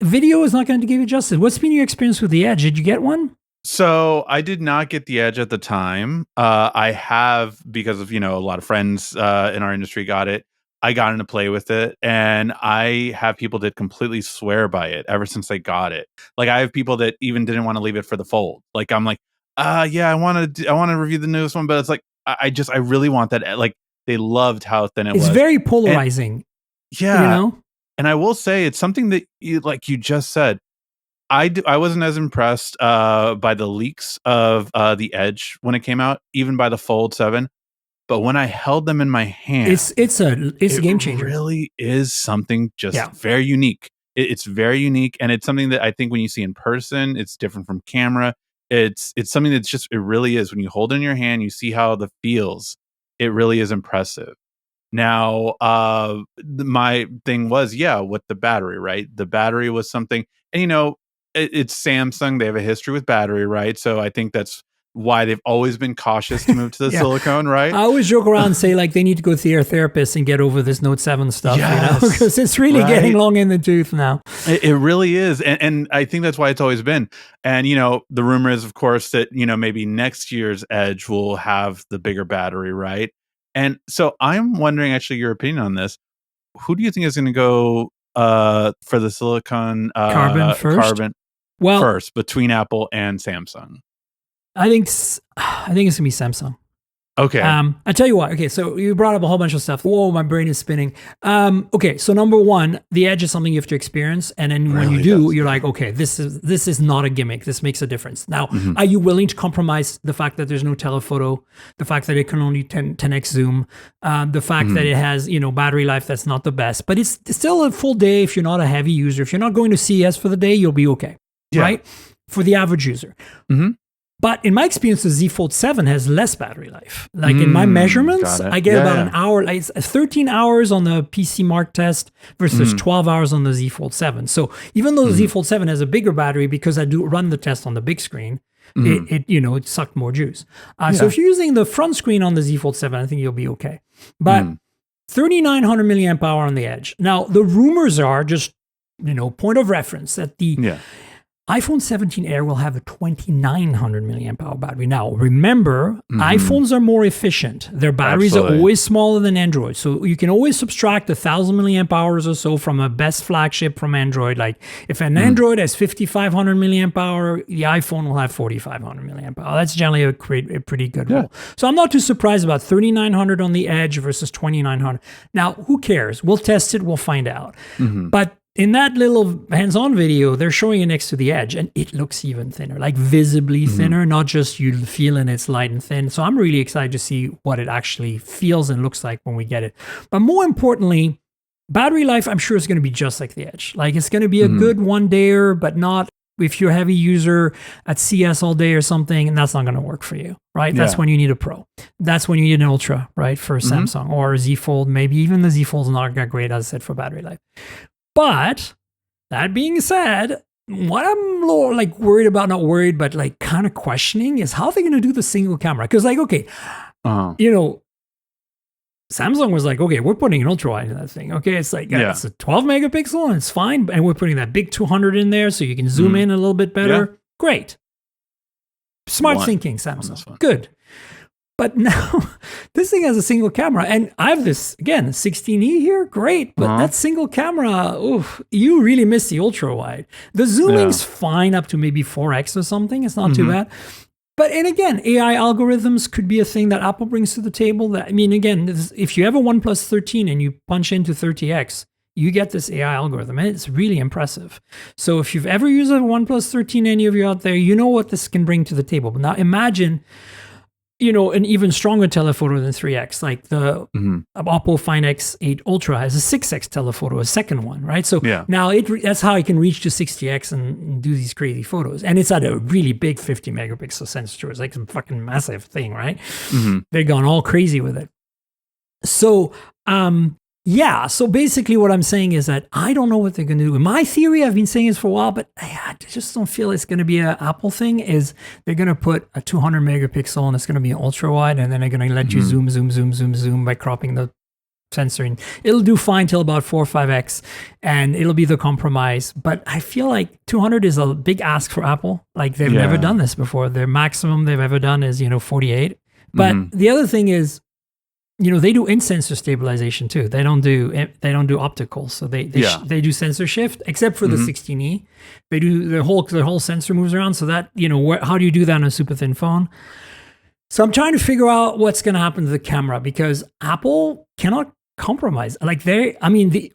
video is not going to give you justice. What's been your experience with the Edge? Did you get one? So I did not get the Edge at the time. I have, because of, a lot of friends in our industry got it. I got into play with it, and I have people that completely swear by it ever since I got it. Like I have people that even didn't want to leave it for the fold. Like I'm like, I want to review the newest one, but it's like I really want that. Like they loved how thin it was. It's very polarizing. And, and I will say it's something that you just said. I wasn't as impressed by the leaks of the Edge when it came out, even by the Fold 7. But when I held them in my hand, it's a game changer. It really is something very unique. It's very unique, and it's something that I think when you see in person, it's different from camera. It's something that's just, it really is. When you hold it in your hand, you see how the feels. It really is impressive. Now, my thing was, with the battery, right? The battery was something, and it's Samsung. They have a history with battery, right? So I think that's why they've always been cautious to move to the silicone, right? I always joke around and say like they need to go to their therapist and get over this Note 7 stuff, because it's really getting long in the tooth now. It really is. And I think that's why it's always been. And, the rumor is, of course, that, maybe next year's Edge will have the bigger battery, right? And so I'm wondering actually your opinion on this. Who do you think is going to go for the silicon carbon first between Apple and Samsung? I think it's gonna be Samsung. Okay. I tell you what. Okay, so you brought up a whole bunch of stuff. Whoa, my brain is spinning. Okay, so number one, the Edge is something you have to experience, and then when you do, you're like, okay, this is not a gimmick. This makes a difference. Now, are you willing to compromise the fact that there's no telephoto, the fact that it can only 10x zoom, the fact that it has battery life that's not the best, but it's still a full day if you're not a heavy user. If you're not going to CES for the day, you'll be okay, right? For the average user. But in my experience, the Z Fold 7 has less battery life. Like in my measurements, I get about an hour, like 13 hours on the PC Mark test versus 12 hours on the Z Fold 7. So even though the Z Fold 7 has a bigger battery, because I do run the test on the big screen, it sucked more juice. So if you're using the front screen on the Z Fold 7, I think you'll be okay. But 3,900 milliamp hour on the edge. Now, the rumors are just, point of reference that the iPhone 17 Air will have a 2,900 milliamp hour battery. Now, remember, iPhones are more efficient. Their batteries are always smaller than Android. So you can always subtract 1,000 milliamp hours or so from a best flagship from Android. Like if an Android has 5,500 milliamp hour, the iPhone will have 4,500 milliamp hour. That's generally a pretty good rule. So I'm not too surprised about 3,900 on the edge versus 2,900. Now, who cares? We'll test it. We'll find out. But in that little hands-on video, they're showing it next to the edge, and it looks even thinner, like visibly thinner, not just you feeling it's light and thin. So I'm really excited to see what it actually feels and looks like when we get it. But more importantly, battery life, I'm sure is going to be just like the edge. Like it's going to be a good one-dayer, but not if you're a heavy user at CS all day or something, and that's not going to work for you, right? That's when you need a Pro. That's when you need an Ultra, right, for Samsung or a Z Fold. Maybe even the Z Fold's not that great, as I said, for battery life. But that being said, what I'm like worried about, not worried, but like kind of questioning is how they're going to do the single camera. Because like, okay, Samsung was like, okay, we're putting an ultra wide in that thing. Okay, it's like, it's a 12 megapixel and it's fine. And we're putting that big 200 in there so you can zoom in a little bit better. Great. Smart thinking, Samsung. Good. But now this thing has a single camera, and I have this, again, 16E here, great, but that single camera, you really miss the ultra wide. The zooming's fine up to maybe 4x or something, it's not too bad. But, and again, AI algorithms could be a thing that Apple brings to the table. That, I mean, again, if you have a OnePlus 13 and you punch into 30x, you get this AI algorithm, and it's really impressive. So if you've ever used a OnePlus 13, any of you out there, you know what this can bring to the table. But now imagine, an even stronger telephoto than 3x, like the Oppo Find X8 Ultra has a 6x telephoto, a second one, right? So now that's how I can reach to 60x and do these crazy photos. And it's at a really big 50 megapixel sensor. It's like some fucking massive thing, right? They've gone all crazy with it. So, so basically what I'm saying is that I don't know what they're going to do. My theory, I've been saying this for a while, but I just don't feel it's going to be an Apple thing, is they're going to put a 200 megapixel and it's going to be an ultra wide, and then they're going to let you zoom by cropping the sensor. And it'll do fine till about 4 or 5x, and it'll be the compromise. But I feel like 200 is a big ask for Apple. Like they've never done this before. Their maximum they've ever done is, 48. But the other thing is, they do in-sensor stabilization too. They don't do optical, so they do sensor shift, except for the 16E. They do the whole sensor moves around. So that how do you do that on a super thin phone? So I'm trying to figure out what's going to happen to the camera, because Apple cannot compromise. Like the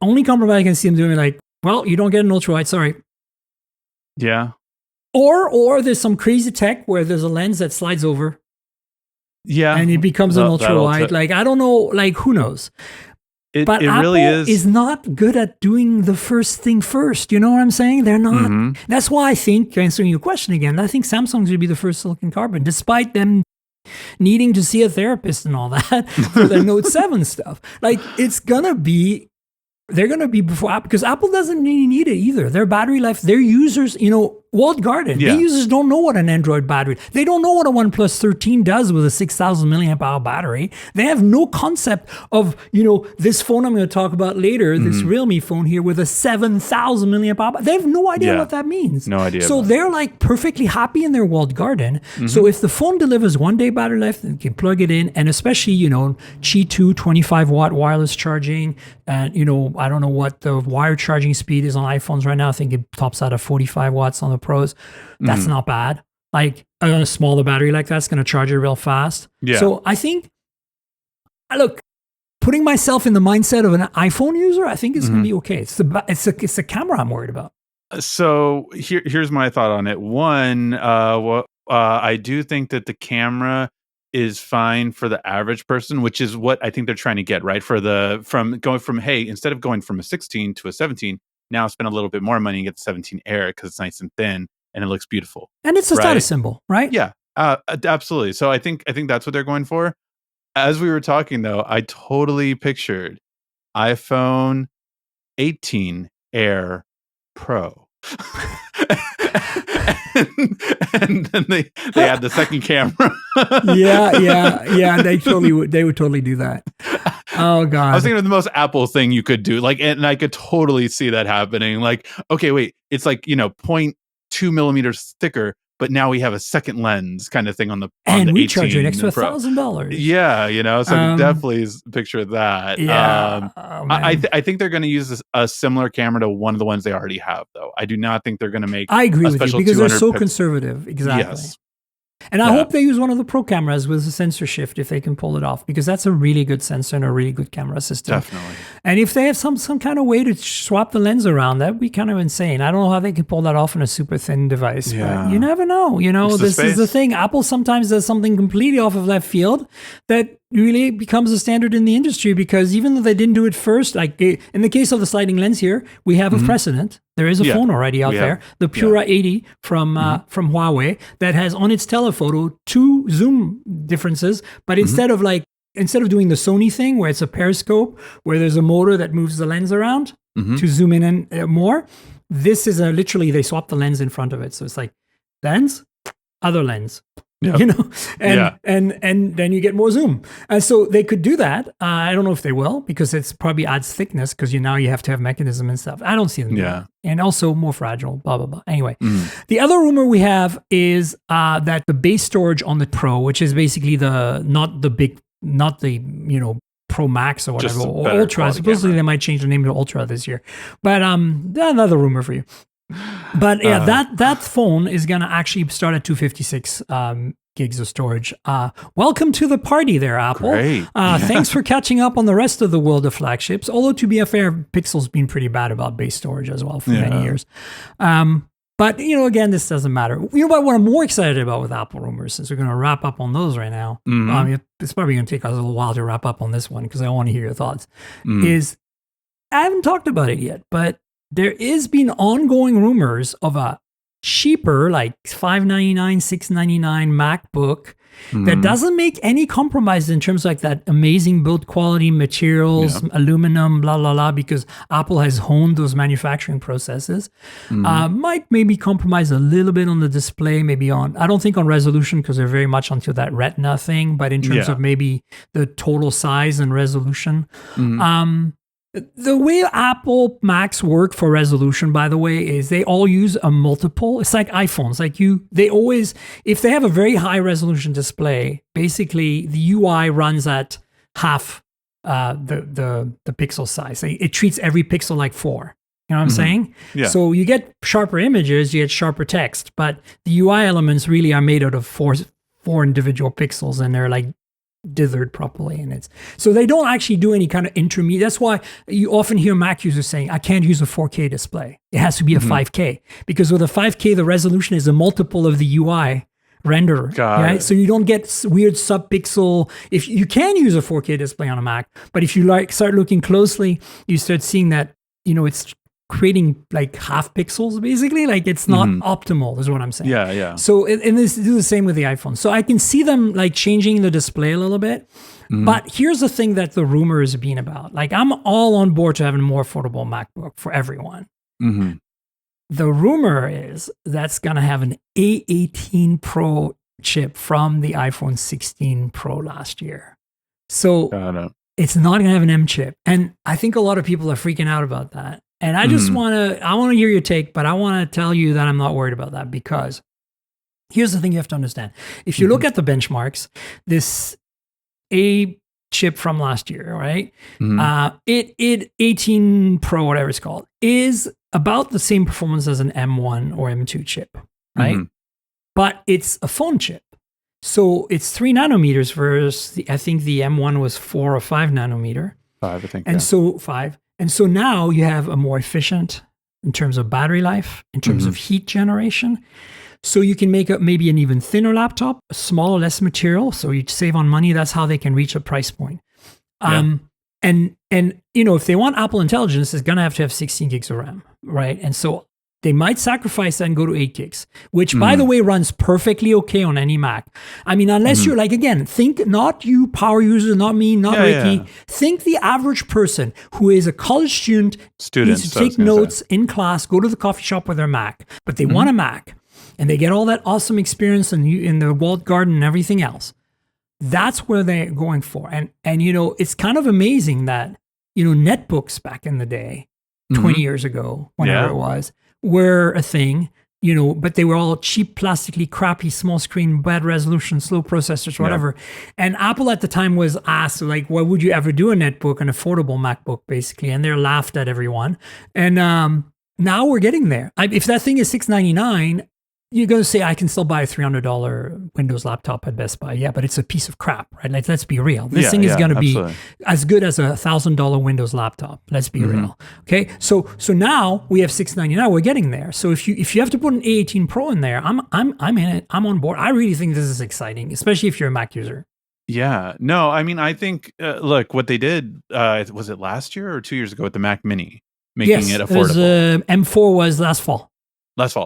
only compromise I can see them doing, like, well, you don't get an ultra wide, sorry. Yeah. Or there's some crazy tech where there's a lens that slides over. Yeah. And it becomes an ultra wide. Like, I don't know, like, who knows? But Apple really is not good at doing the first thing first. You know what I'm saying? They're not. That's why I think, answering your question again, I think Samsung's going to be the first silicon carbon, despite them needing to see a therapist and all that for the Note 7 stuff. Like, they're going to be before Apple, because Apple doesn't really need it either. Their battery life, their users, walled garden. Their users don't know what an Android battery, they don't know what a OnePlus 13 does with a 6,000 milliamp hour battery. They have no concept of, this phone I'm going to talk about later, this Realme phone here with a 7,000 milliamp hour. They have no idea what that means. No idea. So they're like perfectly happy in their walled garden. So if the phone delivers 1 day battery life, then you can plug it in. And especially, Qi 2 25 watt wireless charging. And, I don't know what the wire charging speed is on iPhones right now. I think it tops out at 45 watts on the Pros. That's not bad. Like a smaller battery like that's going to charge it real fast. Yeah. So I think, look, putting myself in the mindset of an iPhone user, I think it's going to be okay. It's the camera I'm worried about. So here's my thought on it. One, I do think that the camera is fine for the average person, which is what I think they're trying to get, right? Instead of going from a 16 to a 17, now spend a little bit more money and get the 17 Air because it's nice and thin and it looks beautiful. And it's a status symbol, right? Yeah. Absolutely. So I think that's what they're going for. As we were talking, though, I totally pictured iPhone 18 Air Pro. and then they add the second camera. yeah. They would totally do that. Oh God. I was thinking of the most Apple thing you could do. Like, and I could totally see that happening. Like, okay, wait, it's like, 0.2 millimeters thicker, but now we have a second lens kind of thing on the and we 18 charge you an extra Pro. $1,000. Yeah, so definitely picture that. Yeah, I think they're going to use a similar camera to one of the ones they already have, though. I do not think they're going to make. I agree with you because they're so 200 conservative. Exactly. Yes. And I hope they use one of the Pro cameras with a sensor shift if they can pull it off, because that's a really good sensor and a really good camera system. Definitely. And if they have some kind of way to swap the lens around, that'd be kind of insane. I don't know how they can pull that off in a super thin device, but you never know. This is the thing. Apple sometimes does something completely off of left field that really becomes a standard in the industry, because even though they didn't do it first, like in the case of the sliding lens here, we have a precedent. There is a phone already out there, the Pura 80 from Huawei, that has on its telephoto 2 zoom differences, but instead of doing the Sony thing where it's a periscope where there's a motor that moves the lens around to zoom in and more, this is literally they swap the lens in front of it. So it's like lens, other lens. Yep. And then you get more zoom. And so they could do that. I don't know if they will, because it's probably adds thickness, because now you have to have mechanism and stuff. I don't see them doing that. And also more fragile, blah, blah, blah. Anyway, the other rumor we have is that the base storage on the Pro, which is basically not the Pro Max or whatever, or Ultra. Supposedly they might change the name to Ultra this year. But another rumor for you. But that phone is going to actually start at 256 gigs of storage. Welcome to the party there, Apple. Great. Thanks for catching up on the rest of the world of flagships. Although, to be fair, Pixel's been pretty bad about base storage as well for many years. But, again, this doesn't matter. What I'm more excited about with Apple rumors, since we're going to wrap up on those right now, it's probably going to take us a little while to wrap up on this one because I want to hear your thoughts, is I haven't talked about it yet, but there is been ongoing rumors of a cheaper, like $599, $699 MacBook that doesn't make any compromises in terms of like that amazing build quality materials, aluminum, blah, blah, blah, because Apple has honed those manufacturing processes. Might maybe compromise a little bit on the display, I don't think on resolution, because they're very much onto that Retina thing, but in terms of maybe the total size and resolution. The way Apple Macs work for resolution, by the way, is they all use a multiple. It's like iPhones. They always, if they have a very high resolution display, basically the UI runs at half the pixel size. It treats every pixel like 4. You know what I'm saying? Yeah. So you get sharper images, you get sharper text, but the UI elements really are made out of four individual pixels, and they're like dithered properly, and so they don't actually do any kind of intermediate. That's why you often hear Mac users saying, I can't use a 4K display. It has to be a 5K, because with a 5K, the resolution is a multiple of the UI renderer, right? So you don't get weird sub-pixel. If you can use a 4K display on a Mac, but if you start looking closely, you start seeing that, it's creating like half pixels, basically. Like it's not optimal, is what I'm saying. Yeah. So, and this do the same with the iPhone. So I can see them like changing the display a little bit. But here's the thing that the rumor has been about. Like, I'm all on board to having a more affordable MacBook for everyone. The rumor is that's going to have an A18 Pro chip from the iPhone 16 Pro last year. So it's not going to have an M chip. And I think a lot of people are freaking out about that. And I just want to hear your take, but I want to tell you that I'm not worried about that, because here's the thing you have to understand. If you look at the benchmarks, this A chip from last year, right? It 18 Pro, whatever it's called, is about the same performance as an M1 or M2 chip, right? But it's a phone chip. So it's 3 nanometers versus I think the M1 was 4 or 5 nanometer. 5, I think. And so 5. And so now you have a more efficient in terms of battery life, in terms of heat generation. So you can make maybe an even thinner laptop, smaller, less material. So you save on money. That's how they can reach a price point. And if they want Apple Intelligence, it's going to have 16 gigs of RAM, right? And so They might sacrifice that and go to 8 gigs, which, by the way, runs perfectly okay on any Mac. I mean, unless you're like, again, think not you power users, not me, not Ricky. Think the average person who is a college student, needs to take notes in class, go to the coffee shop with their Mac, but they want a Mac and they get all that awesome experience in the walled garden and everything else. That's where they're going for. And it's kind of amazing that, netbooks back in the day, 20 years ago, whenever it was, were a thing, but they were all cheap, plastically crappy, small screen, bad resolution, slow processors, whatever. And Apple at the time was asked, like, why would you ever do a netbook, an affordable MacBook, basically? And they're laughed at everyone. And now we're getting there. If that thing is $699, you're going to say, I can still buy a $300 Windows laptop at Best Buy. Yeah, but it's a piece of crap, right? Like, let's be real. This thing is going to be as good as a $1,000 Windows laptop. Let's be real. Okay, so now we have $699. We're getting there. So if you have to put an A18 Pro in there, I'm in it. I'm on board. I really think this is exciting, especially if you're a Mac user. Yeah, no, I mean, I think look what they did. Was it last year or 2 years ago with the Mac Mini, making it affordable? M4 was last fall.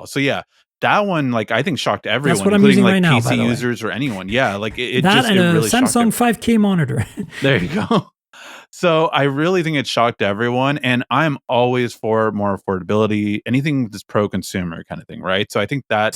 So yeah. That one, like, I think shocked everyone, That's what including I'm using like right PC now, users or anyone. Yeah, like it that just and it really a Samsung 5K monitor. There you go. So I really think it shocked everyone, and I'm always for more affordability, anything that's pro-consumer kind of thing, right? So I think that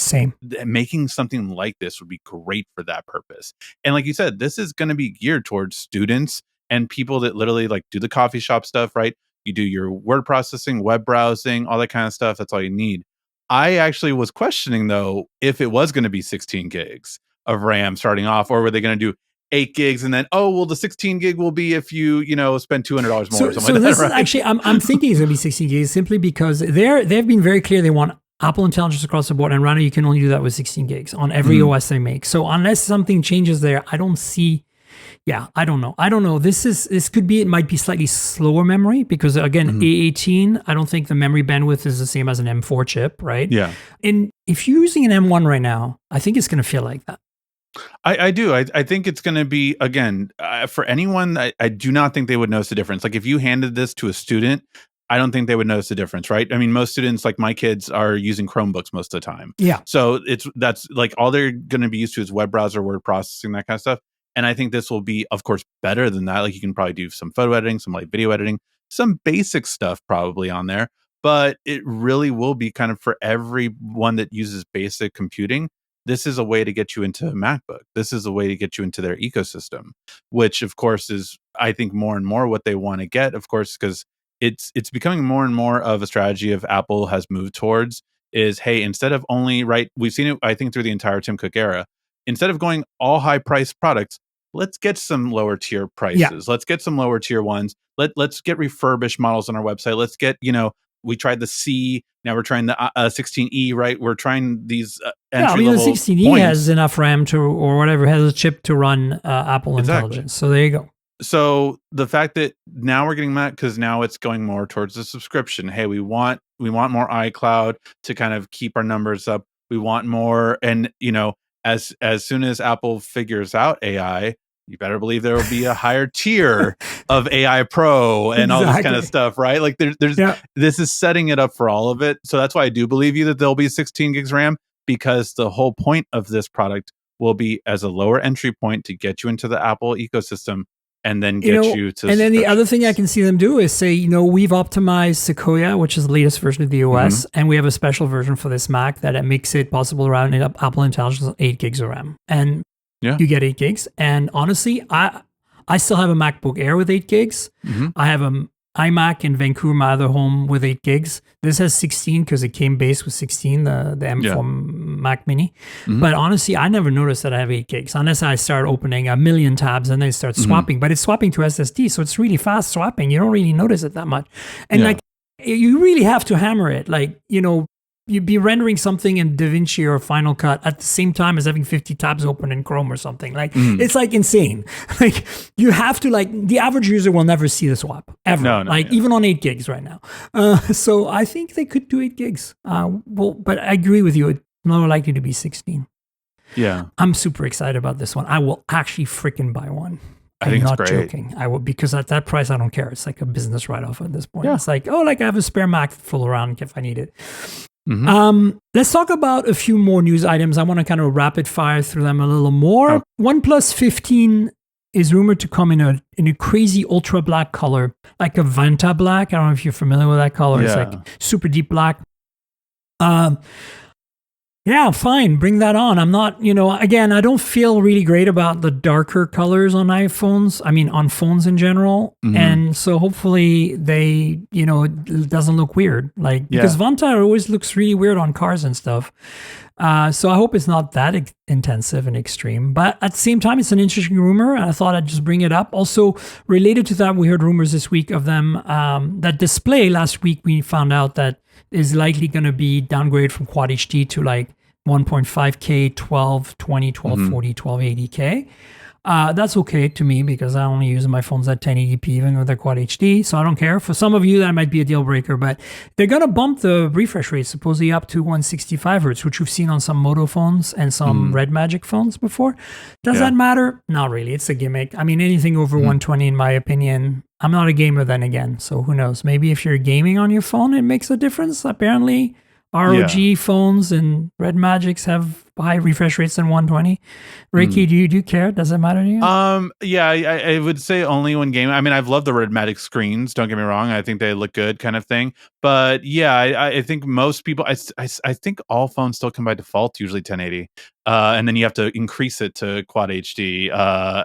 making something like this would be great for that purpose. And like you said, this is going to be geared towards students and people that literally like do the coffee shop stuff, right? You do your word processing, web browsing, all that kind of stuff. That's all you need. I actually was questioning, though, if it was going to be 16 gigs of RAM starting off, or were they going to do 8 gigs and then, the 16 gig will be if you spend $200 more or something like that, this right? Is actually, I'm thinking it's going to be 16 gigs simply because they've been very clear they want Apple Intelligence across the board, and right now you can only do that with 16 gigs on every OS they make. So unless something changes there, I don't see... Yeah, I don't know. This could be, it might be slightly slower memory because again, A18, I don't think the memory bandwidth is the same as an M4 chip, right? Yeah. And if you're using an M1 right now, I think it's going to feel like that. I do. I think it's going to be, again, for anyone, I do not think they would notice the difference. Like if you handed this to a student, I don't think they would notice the difference, right? I mean, most students, like my kids, are using Chromebooks most of the time. Yeah. So that's like all they're going to be used to is web browser, word processing, that kind of stuff. And I think this will be, of course, better than that. Like you can probably do some photo editing, some like video editing, some basic stuff probably on there. But it really will be kind of for everyone that uses basic computing. This is a way to get you into a MacBook. This is a way to get you into their ecosystem, which of course is, I think, more and more what they want to get, of course, because it's becoming more and more of a strategy of Apple has moved towards is, hey, instead of only, right, we've seen it, I think, through the entire Tim Cook era. Instead of going all high priced products, let's get some lower tier prices. Yeah. Let's get some lower tier ones. Let's get refurbished models on our website. Let's get, we tried the C. Now we're trying the 16E, right? We're trying these entry level. The 16E points. has enough RAM or whatever, has a chip to run Apple Intelligence. So there you go. So the fact that now we're getting that, because now it's going more towards the subscription. Hey, we want more iCloud to kind of keep our numbers up. We want more, and as soon as Apple figures out AI, you better believe there will be a higher tier of AI Pro and all this kind of stuff, right? Like this is setting it up for all of it. So that's why I do believe you that there'll be 16 gigs RAM, because the whole point of this product will be as a lower entry point to get you into the Apple ecosystem and then get you to. And then the other thing I can see them do is say, we've optimized Sequoia, which is the latest version of the OS, and we have a special version for this Mac that makes it possible to run Apple Intelligence 8 gigs of RAM. And you get 8 gigs. And honestly, I still have a MacBook Air with 8 gigs. I have an iMac in Vancouver, my other home, with 8 gigs. This has 16 because it came base with 16, the M4 Mac Mini. But honestly, I never noticed that I have 8 gigs unless I start opening a million tabs and then start swapping. But it's swapping to SSD, so it's really fast swapping. You don't really notice it that much. And like, you really have to hammer it. Like, you'd be rendering something in DaVinci or Final Cut at the same time as having 50 tabs open in Chrome or something. Like, it's like insane. Like, you have to, like, the average user will never see the swap ever. Even on 8 gigs right now. So I think they could do 8 gigs. But I agree with you. It's more likely to be 16. Yeah. I'm super excited about this one. I will actually freaking buy one. I think I'm it's not great. joking. I will, because at that price, I don't care. It's like a business write-off at this point. It's like, I have a spare Mac to fool around if I need it. Let's talk about a few more news items. I want to kind of rapid fire through them a little more. Oh. OnePlus 15 is rumored to come in a crazy ultra black color, like a Vanta black. I don't know if you're familiar with that color. It's like super deep black. Yeah, fine. Bring that on. I'm not, again, I don't feel really great about the darker colors on iPhones. I mean, on phones in general. And so hopefully they, it doesn't look weird. Because Vanta always looks really weird on cars and stuff. So I hope it's not that intensive and extreme. But at the same time, it's an interesting rumor. And I thought I'd just bring it up. Also, related to that, we heard rumors this week of them. That display last week, we found out that is likely going to be downgraded from Quad HD to like 1.5K, 1220, 1240, 1280K. That's okay to me because I only use my phones at 1080p even with their Quad HD, so I don't care. For some of you, that might be a deal breaker, but they're going to bump the refresh rate supposedly up to 165 hertz, which we've seen on some Moto phones and some Red Magic phones before. Does that matter? Not really. It's a gimmick. I mean, anything over 120, in my opinion. I'm not a gamer then again, so who knows? Maybe if you're gaming on your phone, it makes a difference. Apparently, ROG phones and Red Magics have high refresh rates than 120. Ricky, do you care? Does it matter to you? I would say only when gaming. I mean, I've loved the Red Magic screens. Don't get me wrong. I think they look good, kind of thing. But yeah, I think most people. I think all phones still come by default, usually 1080, and then you have to increase it to Quad HD.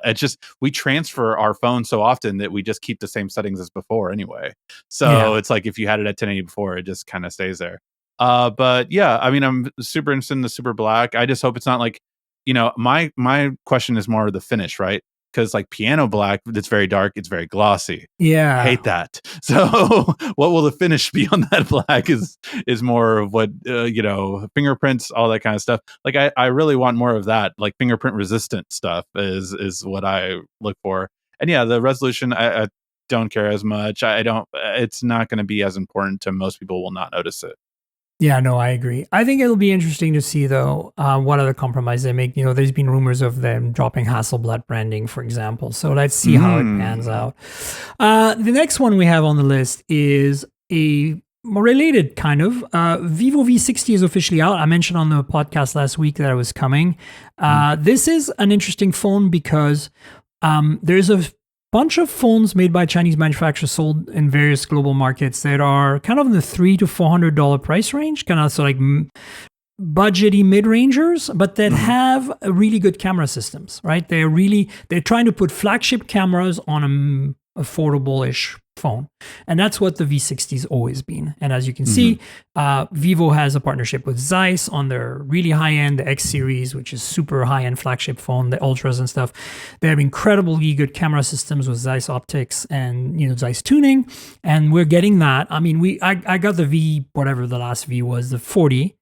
It's just we transfer our phone so often that we just keep the same settings as before anyway. So it's like if you had it at 1080 before, it just kind of stays there. But yeah, I mean, I'm super interested in the super black. I just hope it's not like, my question is more of the finish, right? Because like piano black, it's very dark, it's very glossy. Yeah, I hate that. So what will the finish be on that black is more of what fingerprints, all that kind of stuff. Like I really want more of that, like fingerprint resistant stuff is what I look for. And yeah, the resolution, I don't care as much. It's not going to be as important to most people. Will not notice it. Yeah, no, I agree. I think it'll be interesting to see, though, what other compromise they make. There's been rumors of them dropping Hasselblad branding, for example. So let's see how it pans out. The next one we have on the list is a related kind of. Vivo V60 is officially out. I mentioned on the podcast last week that it was coming. This is an interesting phone because there's a bunch of phones made by Chinese manufacturers sold in various global markets that are kind of in the $300 to $400 price range, kind of so like budgety mid-rangers, but that have really good camera systems, right? They're trying to put flagship cameras on an affordable-ish phone. And that's what the V60's always been. And as you can see, Vivo has a partnership with Zeiss on their really high-end, the X series, which is super high-end flagship phone, the Ultras and stuff. They have incredibly good camera systems with Zeiss optics and, Zeiss tuning. And we're getting that. I mean, I got the V, whatever the last V was, the 40.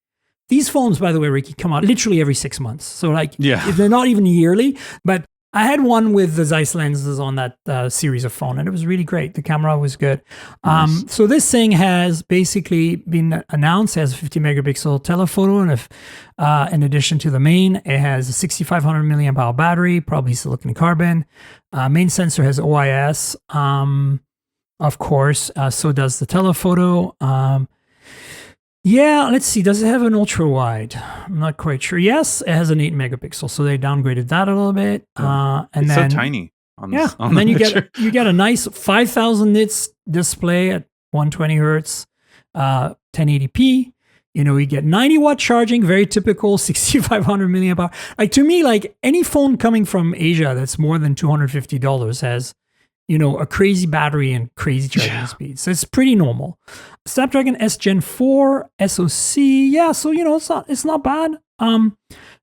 These phones, by the way, Ricky, come out literally every 6 months. So they're not even yearly, but I had one with the Zeiss lenses on that series of phone, and it was really great. The camera was good. Nice. So this thing has basically been announced. It has a 50 megapixel telephoto, and in addition to the main, it has a 6,500 milliamp hour battery, probably silicon carbon. Main sensor has OIS, of course. So does the telephoto. Yeah, let's see. Does it have an ultra wide? I'm not quite sure. Yes, it has an 8 megapixel, so they downgraded that a little bit. And it's then so tiny. And then you get a nice 5,000 nits display at 120 hertz, 1080p. You get 90-watt charging, very typical, 6,500 milliamp hour. Like to me, like any phone coming from Asia that's more than $250 has, a crazy battery and crazy charging speed. So it's pretty normal. Snapdragon S Gen 4 SoC. Yeah, so it's not bad. The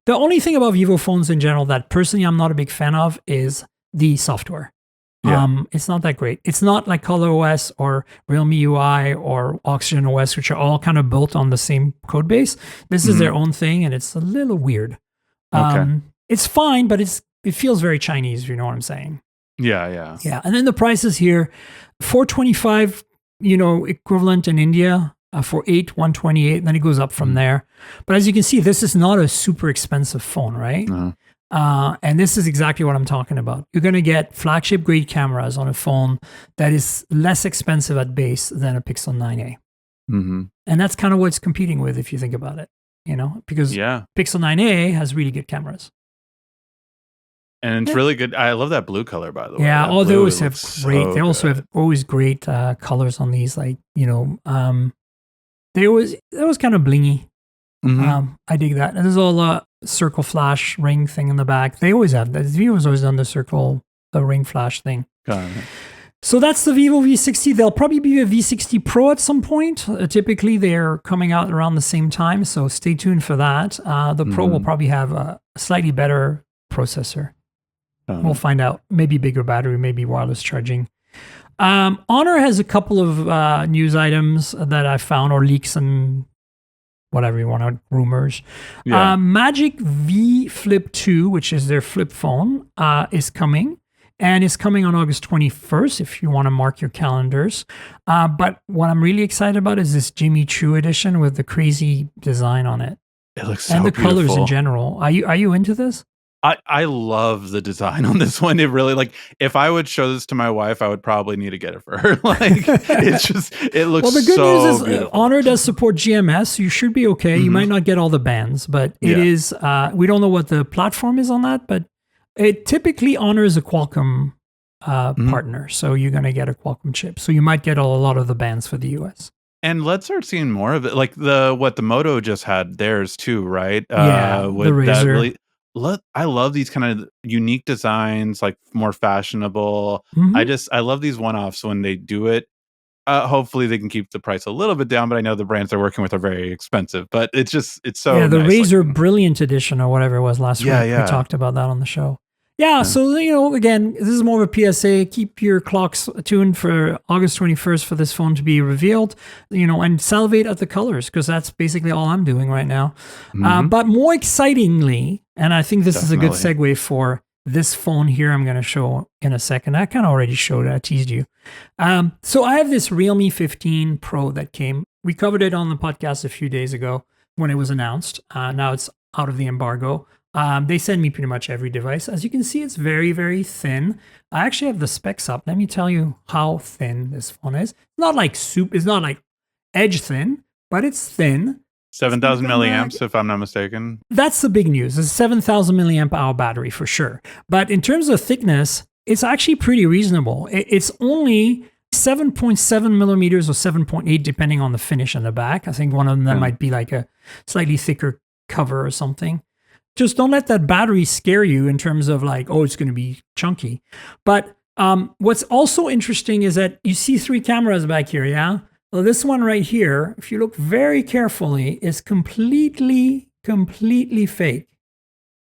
only thing about Vivo phones in general that personally I'm not a big fan of is the software. It's not that great. It's not like ColorOS or Realme UI or Oxygen OS, which are all kind of built on the same code base. This is their own thing, and it's a little weird. It's fine, but it feels very Chinese, if you know what I'm saying. Yeah. And then the prices here, $425, equivalent in India for 128, and then it goes up from there. But as you can see, this is not a super expensive phone, right? And this is exactly what I'm talking about. You're going to get flagship grade cameras on a phone that is less expensive at base than a Pixel 9a. Mm-hmm. And that's kind of what it's competing with if you think about it, because Pixel 9a has really good cameras. And it's really good. I love that blue color, by the way. Yeah. That They blue always have looks great. so They also good. have always great colors on these. Like they always kind of blingy. Mm-hmm. I dig that. And there's a circle flash ring thing in the back. They always have that. Vivo's always done the ring flash thing. Got it. So that's the Vivo V60. There'll probably be a V60 Pro at some point. Typically, they're coming out around the same time, so stay tuned for that. The Pro will probably have a slightly better processor. We'll find out. Maybe bigger battery, maybe wireless charging. Honor has a couple of news items that I found, or leaks and whatever you want, rumors. Yeah. Magic V Flip 2, which is their flip phone, is coming. And it's coming on August 21st if you want to mark your calendars. But what I'm really excited about is this Jimmy Choo edition with the crazy design on it. It looks so and the beautiful. colors in general. Are you into this? I love the design on this one. It really, like, if I would show this to my wife, I would probably need to get it for her. Like, it looks well, the good so news is beautiful. Honor does support GMS, so you should be okay. You might not get all the bands, but it is, we don't know what the platform is on that, but it typically Honor is a Qualcomm partner, so you're going to get a Qualcomm chip. So you might get a lot of the bands for the US. And let's start seeing more of it. Like the Moto just had theirs too, right? The Razr. I love these kind of unique designs, like more fashionable. I love these one-offs when they do it. Hopefully they can keep the price a little bit down, but I know the brands they're working with are very expensive. But it's so the nice Razr looking. Brilliant Edition or whatever it was last week. We talked about that on the show. Yeah, so again, this is more of a PSA. Keep your clocks tuned for August 21st for this phone to be revealed, and salivate at the colors, because that's basically all I'm doing right now. But more excitingly, and I think this is a good segue for this phone here I'm going to show in a second. I kind of already showed it. I teased you. So I have this Realme 15 Pro that came. We covered it on the podcast a few days ago when it was announced. Now it's out of the embargo. They send me pretty much every device. As you can see, it's very, very thin. I actually have the specs up. Let me tell you how thin this phone is. It's not like edge thin, but it's thin. 7,000 milliamps, if I'm not mistaken. That's the big news. It's a 7,000 milliamp hour battery for sure. But in terms of thickness, it's actually pretty reasonable. It's only 7.7 millimeters or 7.8, depending on the finish in the back. I think one of them might be like a slightly thicker cover or something. Just don't let that battery scare you in terms of like, it's going to be chunky. But what's also interesting is that you see 3 cameras back here, yeah? Well, this one right here, if you look very carefully, is completely fake.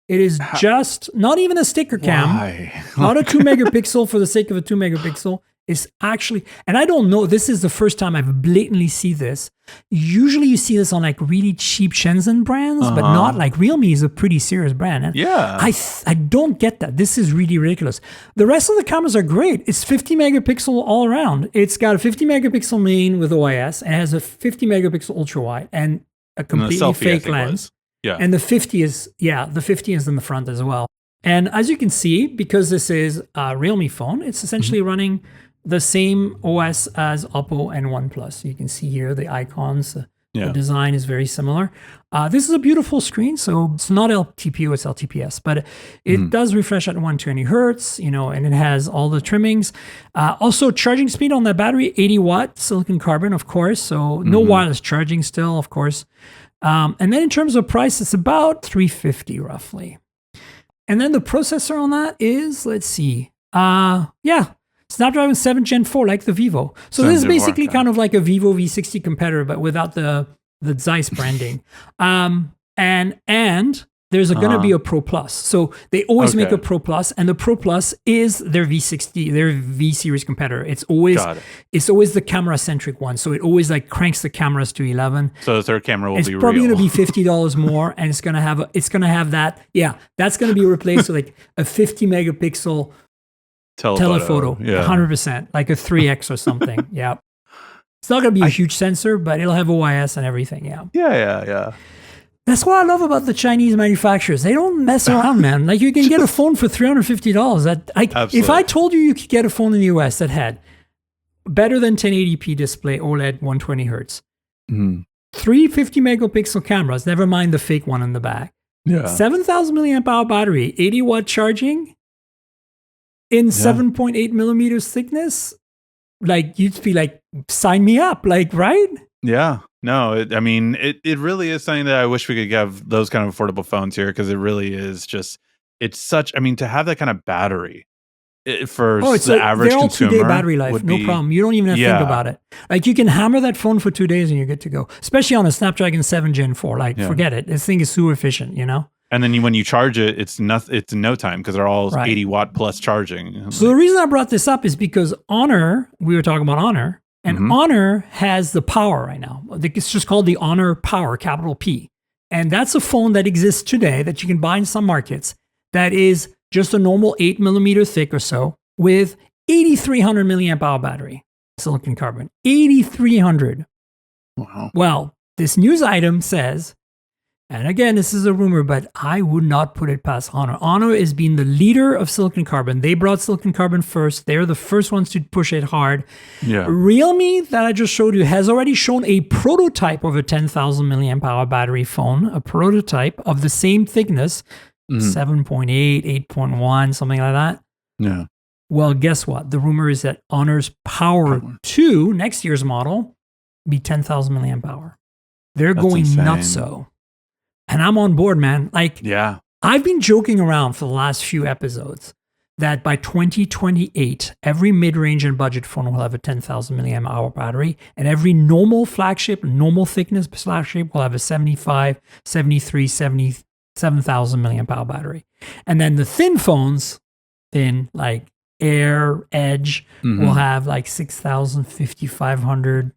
It is just not even a sticker cam. Why? Not a 2 megapixel for the sake of a 2 megapixel. It's actually, and I don't know, this is the first time I've blatantly see this. Usually you see this on like really cheap Shenzhen brands, but not like Realme is a pretty serious brand. And I don't get that. This is really ridiculous. The rest of the cameras are great. It's 50 megapixel all around. It's got a 50 megapixel main with OIS and has a 50 megapixel ultra wide and a completely fake lens. Yeah. And the 50 is in the front as well. And as you can see, because this is a Realme phone, it's essentially running the same OS as Oppo and OnePlus. You can see here the icons. The design is very similar. This is a beautiful screen, so it's not LTPO, it's LTPS, but it does refresh at 120 hertz, and it has all the trimmings. Also, charging speed on that battery, 80 watt silicon carbon, of course, so no wireless charging still, of course. And then in terms of price, it's about $350 roughly. And then the processor on that is, let's see, Snapdragon 7 Gen 4, like the Vivo. So this is basically kind of like a Vivo V60 competitor, but without the Zeiss branding. And there's going to be a Pro Plus. So they always make a Pro Plus, and the Pro Plus is their V60, their V series competitor. It's always the camera centric one. So it always like cranks the cameras to 11. So the third camera will be real. It's probably going to be $50 more, and it's going to have that. Yeah, that's going to be replaced with like a 50 megapixel telephoto, 100%, like a 3X or something. Yeah. It's not going to be a huge sensor, but it'll have OIS and everything. Yeah. Yeah. That's what I love about the Chinese manufacturers. They don't mess around, man. Like you can get a phone for $350. If I told you could get a phone in the US that had better than 1080p display, OLED, 120 hertz, Mhm. 350 megapixel cameras, never mind the fake one in the back. Yeah. 7,000 milliamp hour battery, 80-watt charging in 7.8 millimeters thickness. Like, you'd be like, sign me up, like, right? Yeah. No, it really is something that I wish we could have those kind of affordable phones here, because it really is just, it's such, to have that kind of battery for the average they're all consumer 2-day battery life, would no be, problem. You don't even have to think Yeah. about it. Like, you can hammer that phone for 2 days and you're good to go. Especially on a Snapdragon 7 Gen 4. Like, forget it. This thing is super efficient, you know? And then when you charge it, it's in no time, because they're all Right. 80-watt plus charging. So the reason I brought this up is because Honor, we were talking about Honor, and Honor has the Power right now. It's just called the Honor Power, capital P. And that's a phone that exists today that you can buy in some markets that is just a normal 8 millimeter thick or so with 8,300 milliamp hour battery, silicon carbon. 8,300. Wow. Well, this news item says, and again, this is a rumor, but I would not put it past Honor. Honor has been the leader of silicon carbon. They brought silicon carbon first. They're the first ones to push it hard. Yeah. Realme, that I just showed you, has already shown a prototype of a 10,000 milliamp hour battery phone, a prototype of the same thickness, 7.8, 8.1, something like that. Yeah. Well, guess what? The rumor is that Honor's Power 2, next year's model, be 10,000 milliamp hour. They're That's going insane. nuts so. And I'm on board, man. Like, Yeah. I've been joking around for the last few episodes that by 2028, every mid-range and budget phone will have a 10,000 milliamp hour battery, and every normal flagship, normal thickness flagship will have a 75, 73, 77,000 milliamp hour battery. And then the thin phones, like Air, Edge, will have like 6,000, 5,500,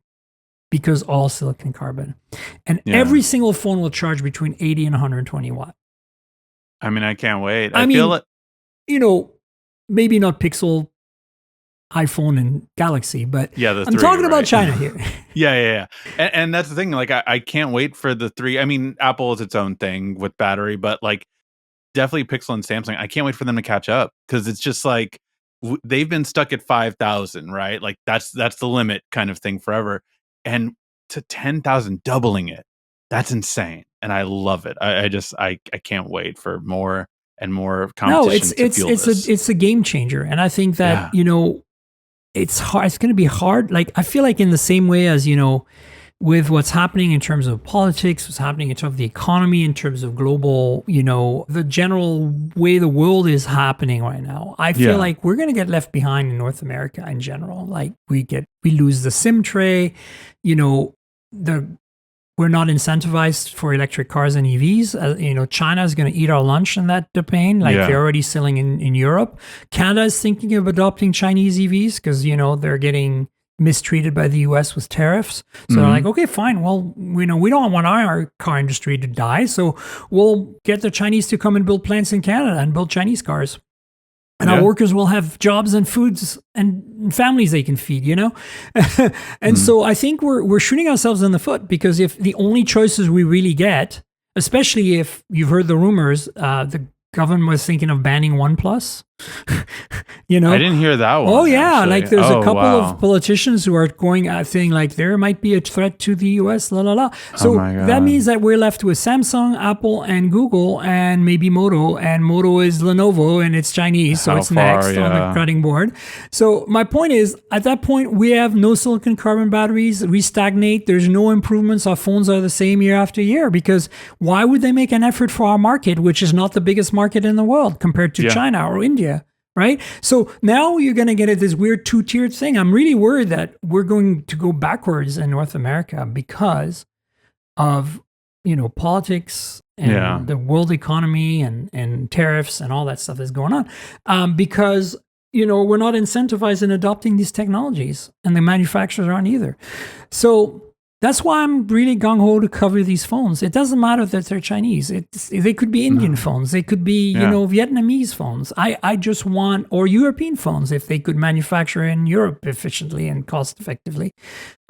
because all silicon carbon. And every single phone will charge between 80 and 120 watt. I can't wait. I mean, feel it. You know, maybe not Pixel, iPhone, and Galaxy, but I'm talking about China here. Yeah. And that's the thing. Like, I can't wait for the 3. Apple is its own thing with battery, but like, definitely Pixel and Samsung, I can't wait for them to catch up, because it's just like, they've been stuck at 5,000, right? Like, that's the limit kind of thing forever. And to 10,000, doubling it, that's insane. And I love it. I can't wait for more and more competition. It's a game changer. And I think that, you know, it's hard. It's going to be hard. Like, I feel like in the same way as, you know, with what's happening in terms of politics, what's happening in terms of the economy, in terms of global, you know, the general way the world is happening right now, I feel like we're going to get left behind in North America in general. Like, we lose the SIM tray, you know, we're not incentivized for electric cars and EVs. You know, China is going to eat our lunch in that domain. Like, they're already selling in Europe. Canada is thinking of adopting Chinese EVs because, you know, they're getting mistreated by the US with tariffs. So they're like, okay, fine. Well, we don't want our car industry to die. So we'll get the Chinese to come and build plants in Canada and build Chinese cars. And our workers will have jobs and foods and families they can feed, you know? And so I think we're shooting ourselves in the foot, because if the only choices we really get, especially if you've heard the rumors, the government was thinking of banning OnePlus. You know, I didn't hear that one. Oh yeah, actually. like there's a couple of politicians who are going saying like there might be a threat to the US. So that means that we're left with Samsung, Apple, and Google, and maybe Moto. And Moto is Lenovo, and it's Chinese, so it's next on the cutting board. So my point is, at that point, we have no silicon carbon batteries. We stagnate. There's no improvements. Our phones are the same year after year, because why would they make an effort for our market, which is not the biggest market in the world compared to China or India? Right? So now you're going to get this weird two-tiered thing. I'm really worried that we're going to go backwards in North America because of, you know, politics and the world economy and tariffs and all that stuff that's going on. Because, you know, we're not incentivized in adopting these technologies, and the manufacturers aren't either. So that's why I'm really gung-ho to cover these phones. It doesn't matter that they're Chinese. They could be Indian phones. They could be, you know, Vietnamese phones. I just want, or European phones, if they could manufacture in Europe efficiently and cost effectively.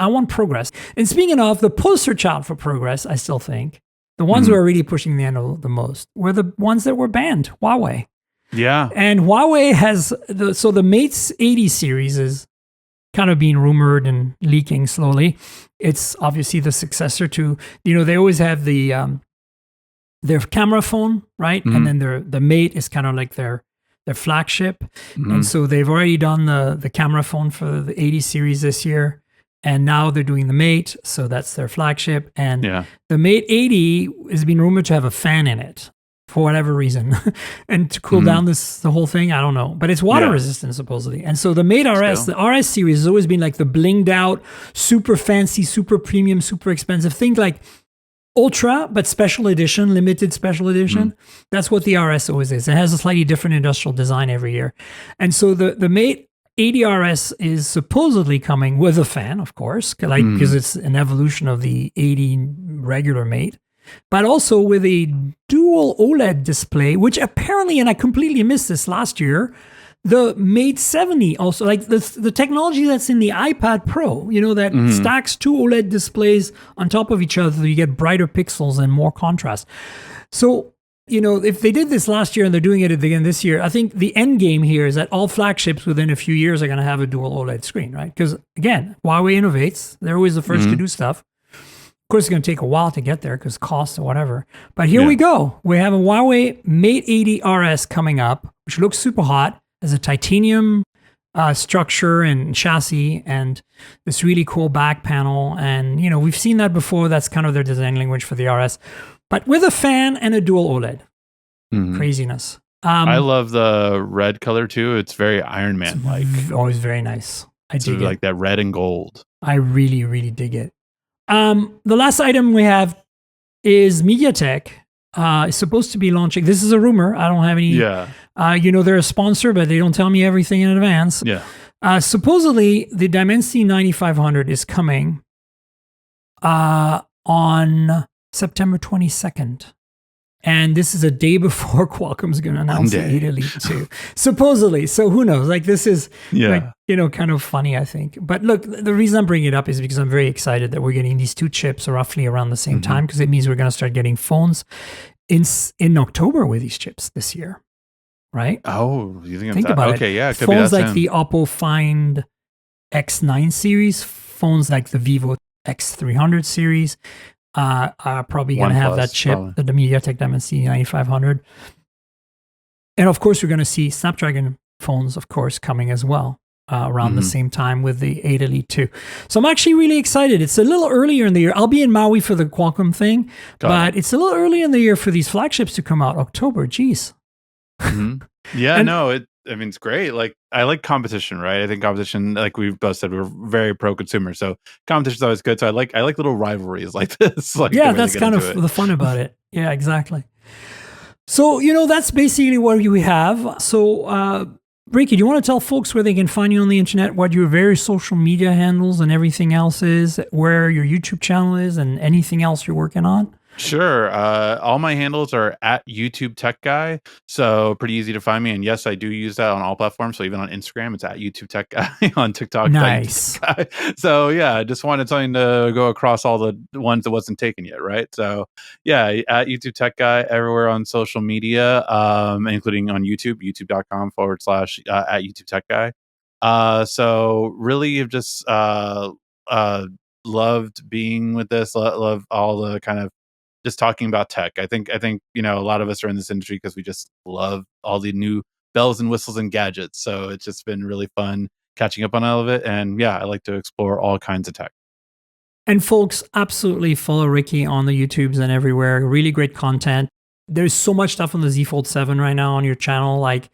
I want progress. And speaking of, the poster child for progress, I still think, the ones who are really pushing the envelope the most were the ones that were banned, Huawei. Yeah. And Huawei has, the Mate 80 series is kind of being rumored and leaking slowly. It's obviously the successor to, they always have their camera phone, right? And then the Mate is kind of like their flagship. And so they've already done the camera phone for the 80 series this year. And now they're doing the Mate, so that's their flagship. And the Mate 80 has been rumored to have a fan in it for whatever reason. And to cool down the whole thing, I don't know. But it's water resistant, supposedly. And so the Mate RS, the RS series has always been like the blinged out, super fancy, super premium, super expensive. Think like Ultra, but special edition, limited special edition. That's what the RS always is. It has a slightly different industrial design every year. And so the Mate 80 RS is supposedly coming with a fan, of course, because it's an evolution of the 80 regular Mate, but also with a dual OLED display, which apparently, and I completely missed this last year, the Mate 70 also, like the technology that's in the iPad Pro, that stacks two OLED displays on top of each other so you get brighter pixels and more contrast. So, if they did this last year and they're doing it again this year, I think the end game here is that all flagships within a few years are going to have a dual OLED screen, right? Because again, Huawei innovates. They're always the first to do stuff. Of course, it's going to take a while to get there because cost or whatever. But here we go. We have a Huawei Mate 80 RS coming up, which looks super hot. Has a titanium structure and chassis and this really cool back panel. And, we've seen that before. That's kind of their design language for the RS. But with a fan and a dual OLED. Craziness. I love the red color too. It's very Iron Man-like. Always very nice. I dig it. Like that red and gold. I really, really dig it. The last item we have is MediaTek. It's supposed to be launching. This is a rumor. I don't have any. Yeah. They're a sponsor, but they don't tell me everything in advance. Yeah. Supposedly, the Dimensity 9500 is coming on September 22nd. And this is a day before Qualcomm's going to announce the 8 Elite 2. Supposedly. So who knows? Like this is kind of funny, I think. But look, the reason I'm bringing it up is because I'm very excited that we're getting these two chips roughly around the same time, because it means we're going to start getting phones in October with these chips this year. Right? Oh, you think about it. Okay, yeah. It could phones be like the Oppo Find X9 series, phones like the Vivo X300 series, are probably going to have that chip, the MediaTek Dimensity 9500. And of course, we're going to see Snapdragon phones, of course, coming as well around the same time with the 8 Elite 2. So I'm actually really excited. It's a little earlier in the year. I'll be in Maui for the Qualcomm thing, but it's a little early in the year for these flagships to come out. October, geez. Yeah, it's great. Like, I like competition, right? I think competition, like we've both said, we're very pro-consumer, so competition's always good. So I like little rivalries like this. Like, that's kind of the fun about it. Yeah, exactly. So that's basically what we have. So Ricky, do you want to tell folks where they can find you on the internet, what your various social media handles and everything else is, where your YouTube channel is, and anything else you're working on? Sure. All my handles are at YouTube Tech Guy, so pretty easy to find me. And yes, I do use that on all platforms. So even on Instagram, it's at YouTube Tech Guy. On TikTok, nice. Guy. So yeah, I just wanted something to go across all the ones that wasn't taken yet, right? So yeah, at YouTube Tech Guy everywhere on social media, including on YouTube, youtube.com/ at YouTube Tech Guy. So really, have just loved being with this. Love all the kind of just talking about tech. I think a lot of us are in this industry because we just love all the new bells and whistles and gadgets. So it's just been really fun catching up on all of it. And yeah, I like to explore all kinds of tech. And folks, absolutely follow Ricky on the YouTubes and everywhere. Really great content. There's so much stuff on the Z Fold 7 right now on your channel. Like,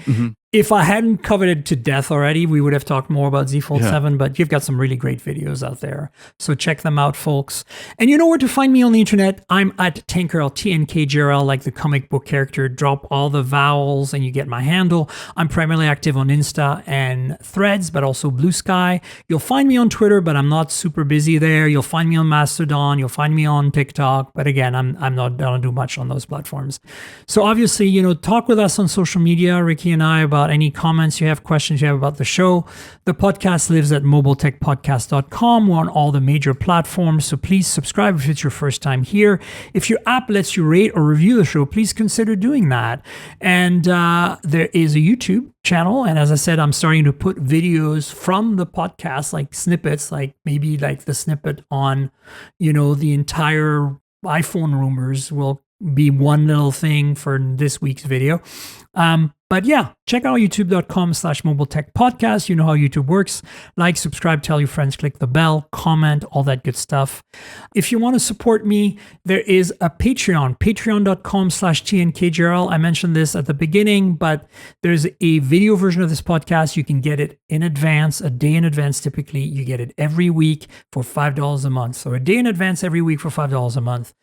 if I hadn't covered it to death already, we would have talked more about Z Fold 7, but you've got some really great videos out there. So check them out, folks. And you know where to find me on the internet. I'm at Tankerl, TNKGRL, like the comic book character. Drop all the vowels and you get my handle. I'm primarily active on Insta and Threads, but also Blue Sky. You'll find me on Twitter, but I'm not super busy there. You'll find me on Mastodon. You'll find me on TikTok. But again, I don't do much on those platforms. So obviously, talk with us on social media, Ricky and I, about about any comments you have, questions you have about the show. The podcast lives at mobiletechpodcast.com. We're on all the major platforms, so please subscribe if it's your first time here. If your app lets you rate or review the show, please consider doing that. And there is a YouTube channel, and as I said, I'm starting to put videos from the podcast, like snippets, like maybe like the snippet on, the entire iPhone rumors will be one little thing for this week's video. But yeah, check out youtube.com/mobiletechpodcast. You know how YouTube works. Like, subscribe, tell your friends, click the bell, comment, all that good stuff. If you want to support me, there is a Patreon, patreon.com/TNKGRL. I mentioned this at the beginning, but there's a video version of this podcast. You can get it in advance, a day in advance. Typically, you get it every week for $5 a month. So a day in advance every week for $5 a month.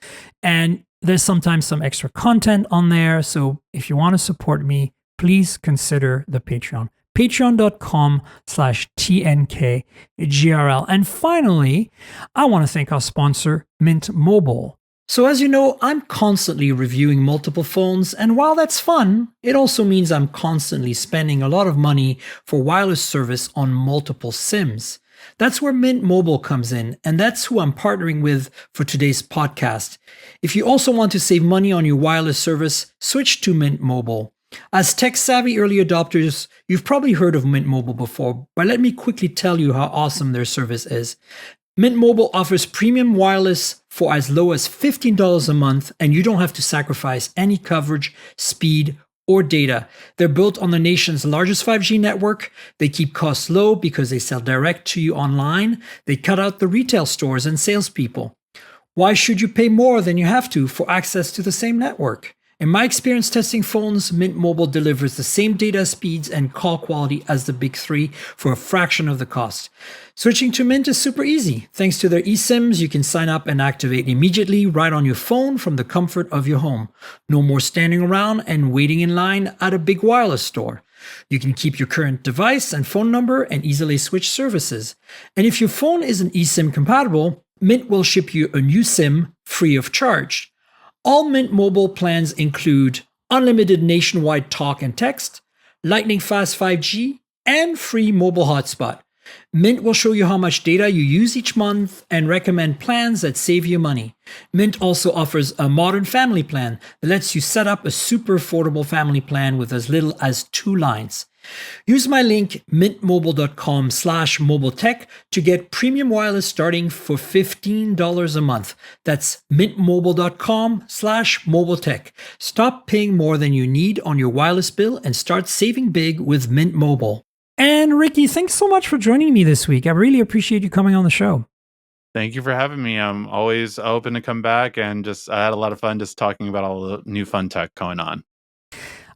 And there's sometimes some extra content on there. So if you want to support me, please consider the Patreon. Patreon.com/TNKGRL. And finally, I want to thank our sponsor, Mint Mobile. So as you know, I'm constantly reviewing multiple phones, and while that's fun, it also means I'm constantly spending a lot of money for wireless service on multiple SIMs. That's where Mint Mobile comes in, and that's who I'm partnering with for today's podcast. If you also want to save money on your wireless service, switch to Mint Mobile. As tech-savvy early adopters, you've probably heard of Mint Mobile before, but let me quickly tell you how awesome their service is. Mint Mobile offers premium wireless for as low as $15 a month, and you don't have to sacrifice any coverage, speed, or data. They're built on the nation's largest 5G network. They keep costs low because they sell direct to you online. They cut out the retail stores and salespeople. Why should you pay more than you have to for access to the same network? In my experience testing phones, Mint Mobile delivers the same data speeds and call quality as the big three for a fraction of the cost. Switching to Mint is super easy. Thanks to their eSIMs, you can sign up and activate immediately right on your phone from the comfort of your home. No more standing around and waiting in line at a big wireless store. You can keep your current device and phone number and easily switch services. And if your phone isn't eSIM compatible, Mint will ship you a new SIM free of charge. All Mint Mobile plans include unlimited nationwide talk and text, lightning fast 5G, and free mobile hotspot. Mint will show you how much data you use each month and recommend plans that save you money. Mint also offers a modern family plan that lets you set up a super affordable family plan with as little as 2 lines. Use my link mintmobile.com/mobiletech to get premium wireless starting for $15 a month. That's mintmobile.com/mobiletech. Stop paying more than you need on your wireless bill and start saving big with Mint Mobile. And Ricky, thanks so much for joining me this week. I really appreciate you coming on the show. Thank you for having me. I'm always open to come back, and I had a lot of fun just talking about all the new fun tech going on.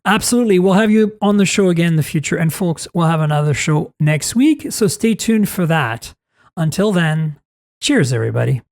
Absolutely. We'll have you on the show again in the future. And folks, we'll have another show next week. So stay tuned for that. Until then, cheers, everybody.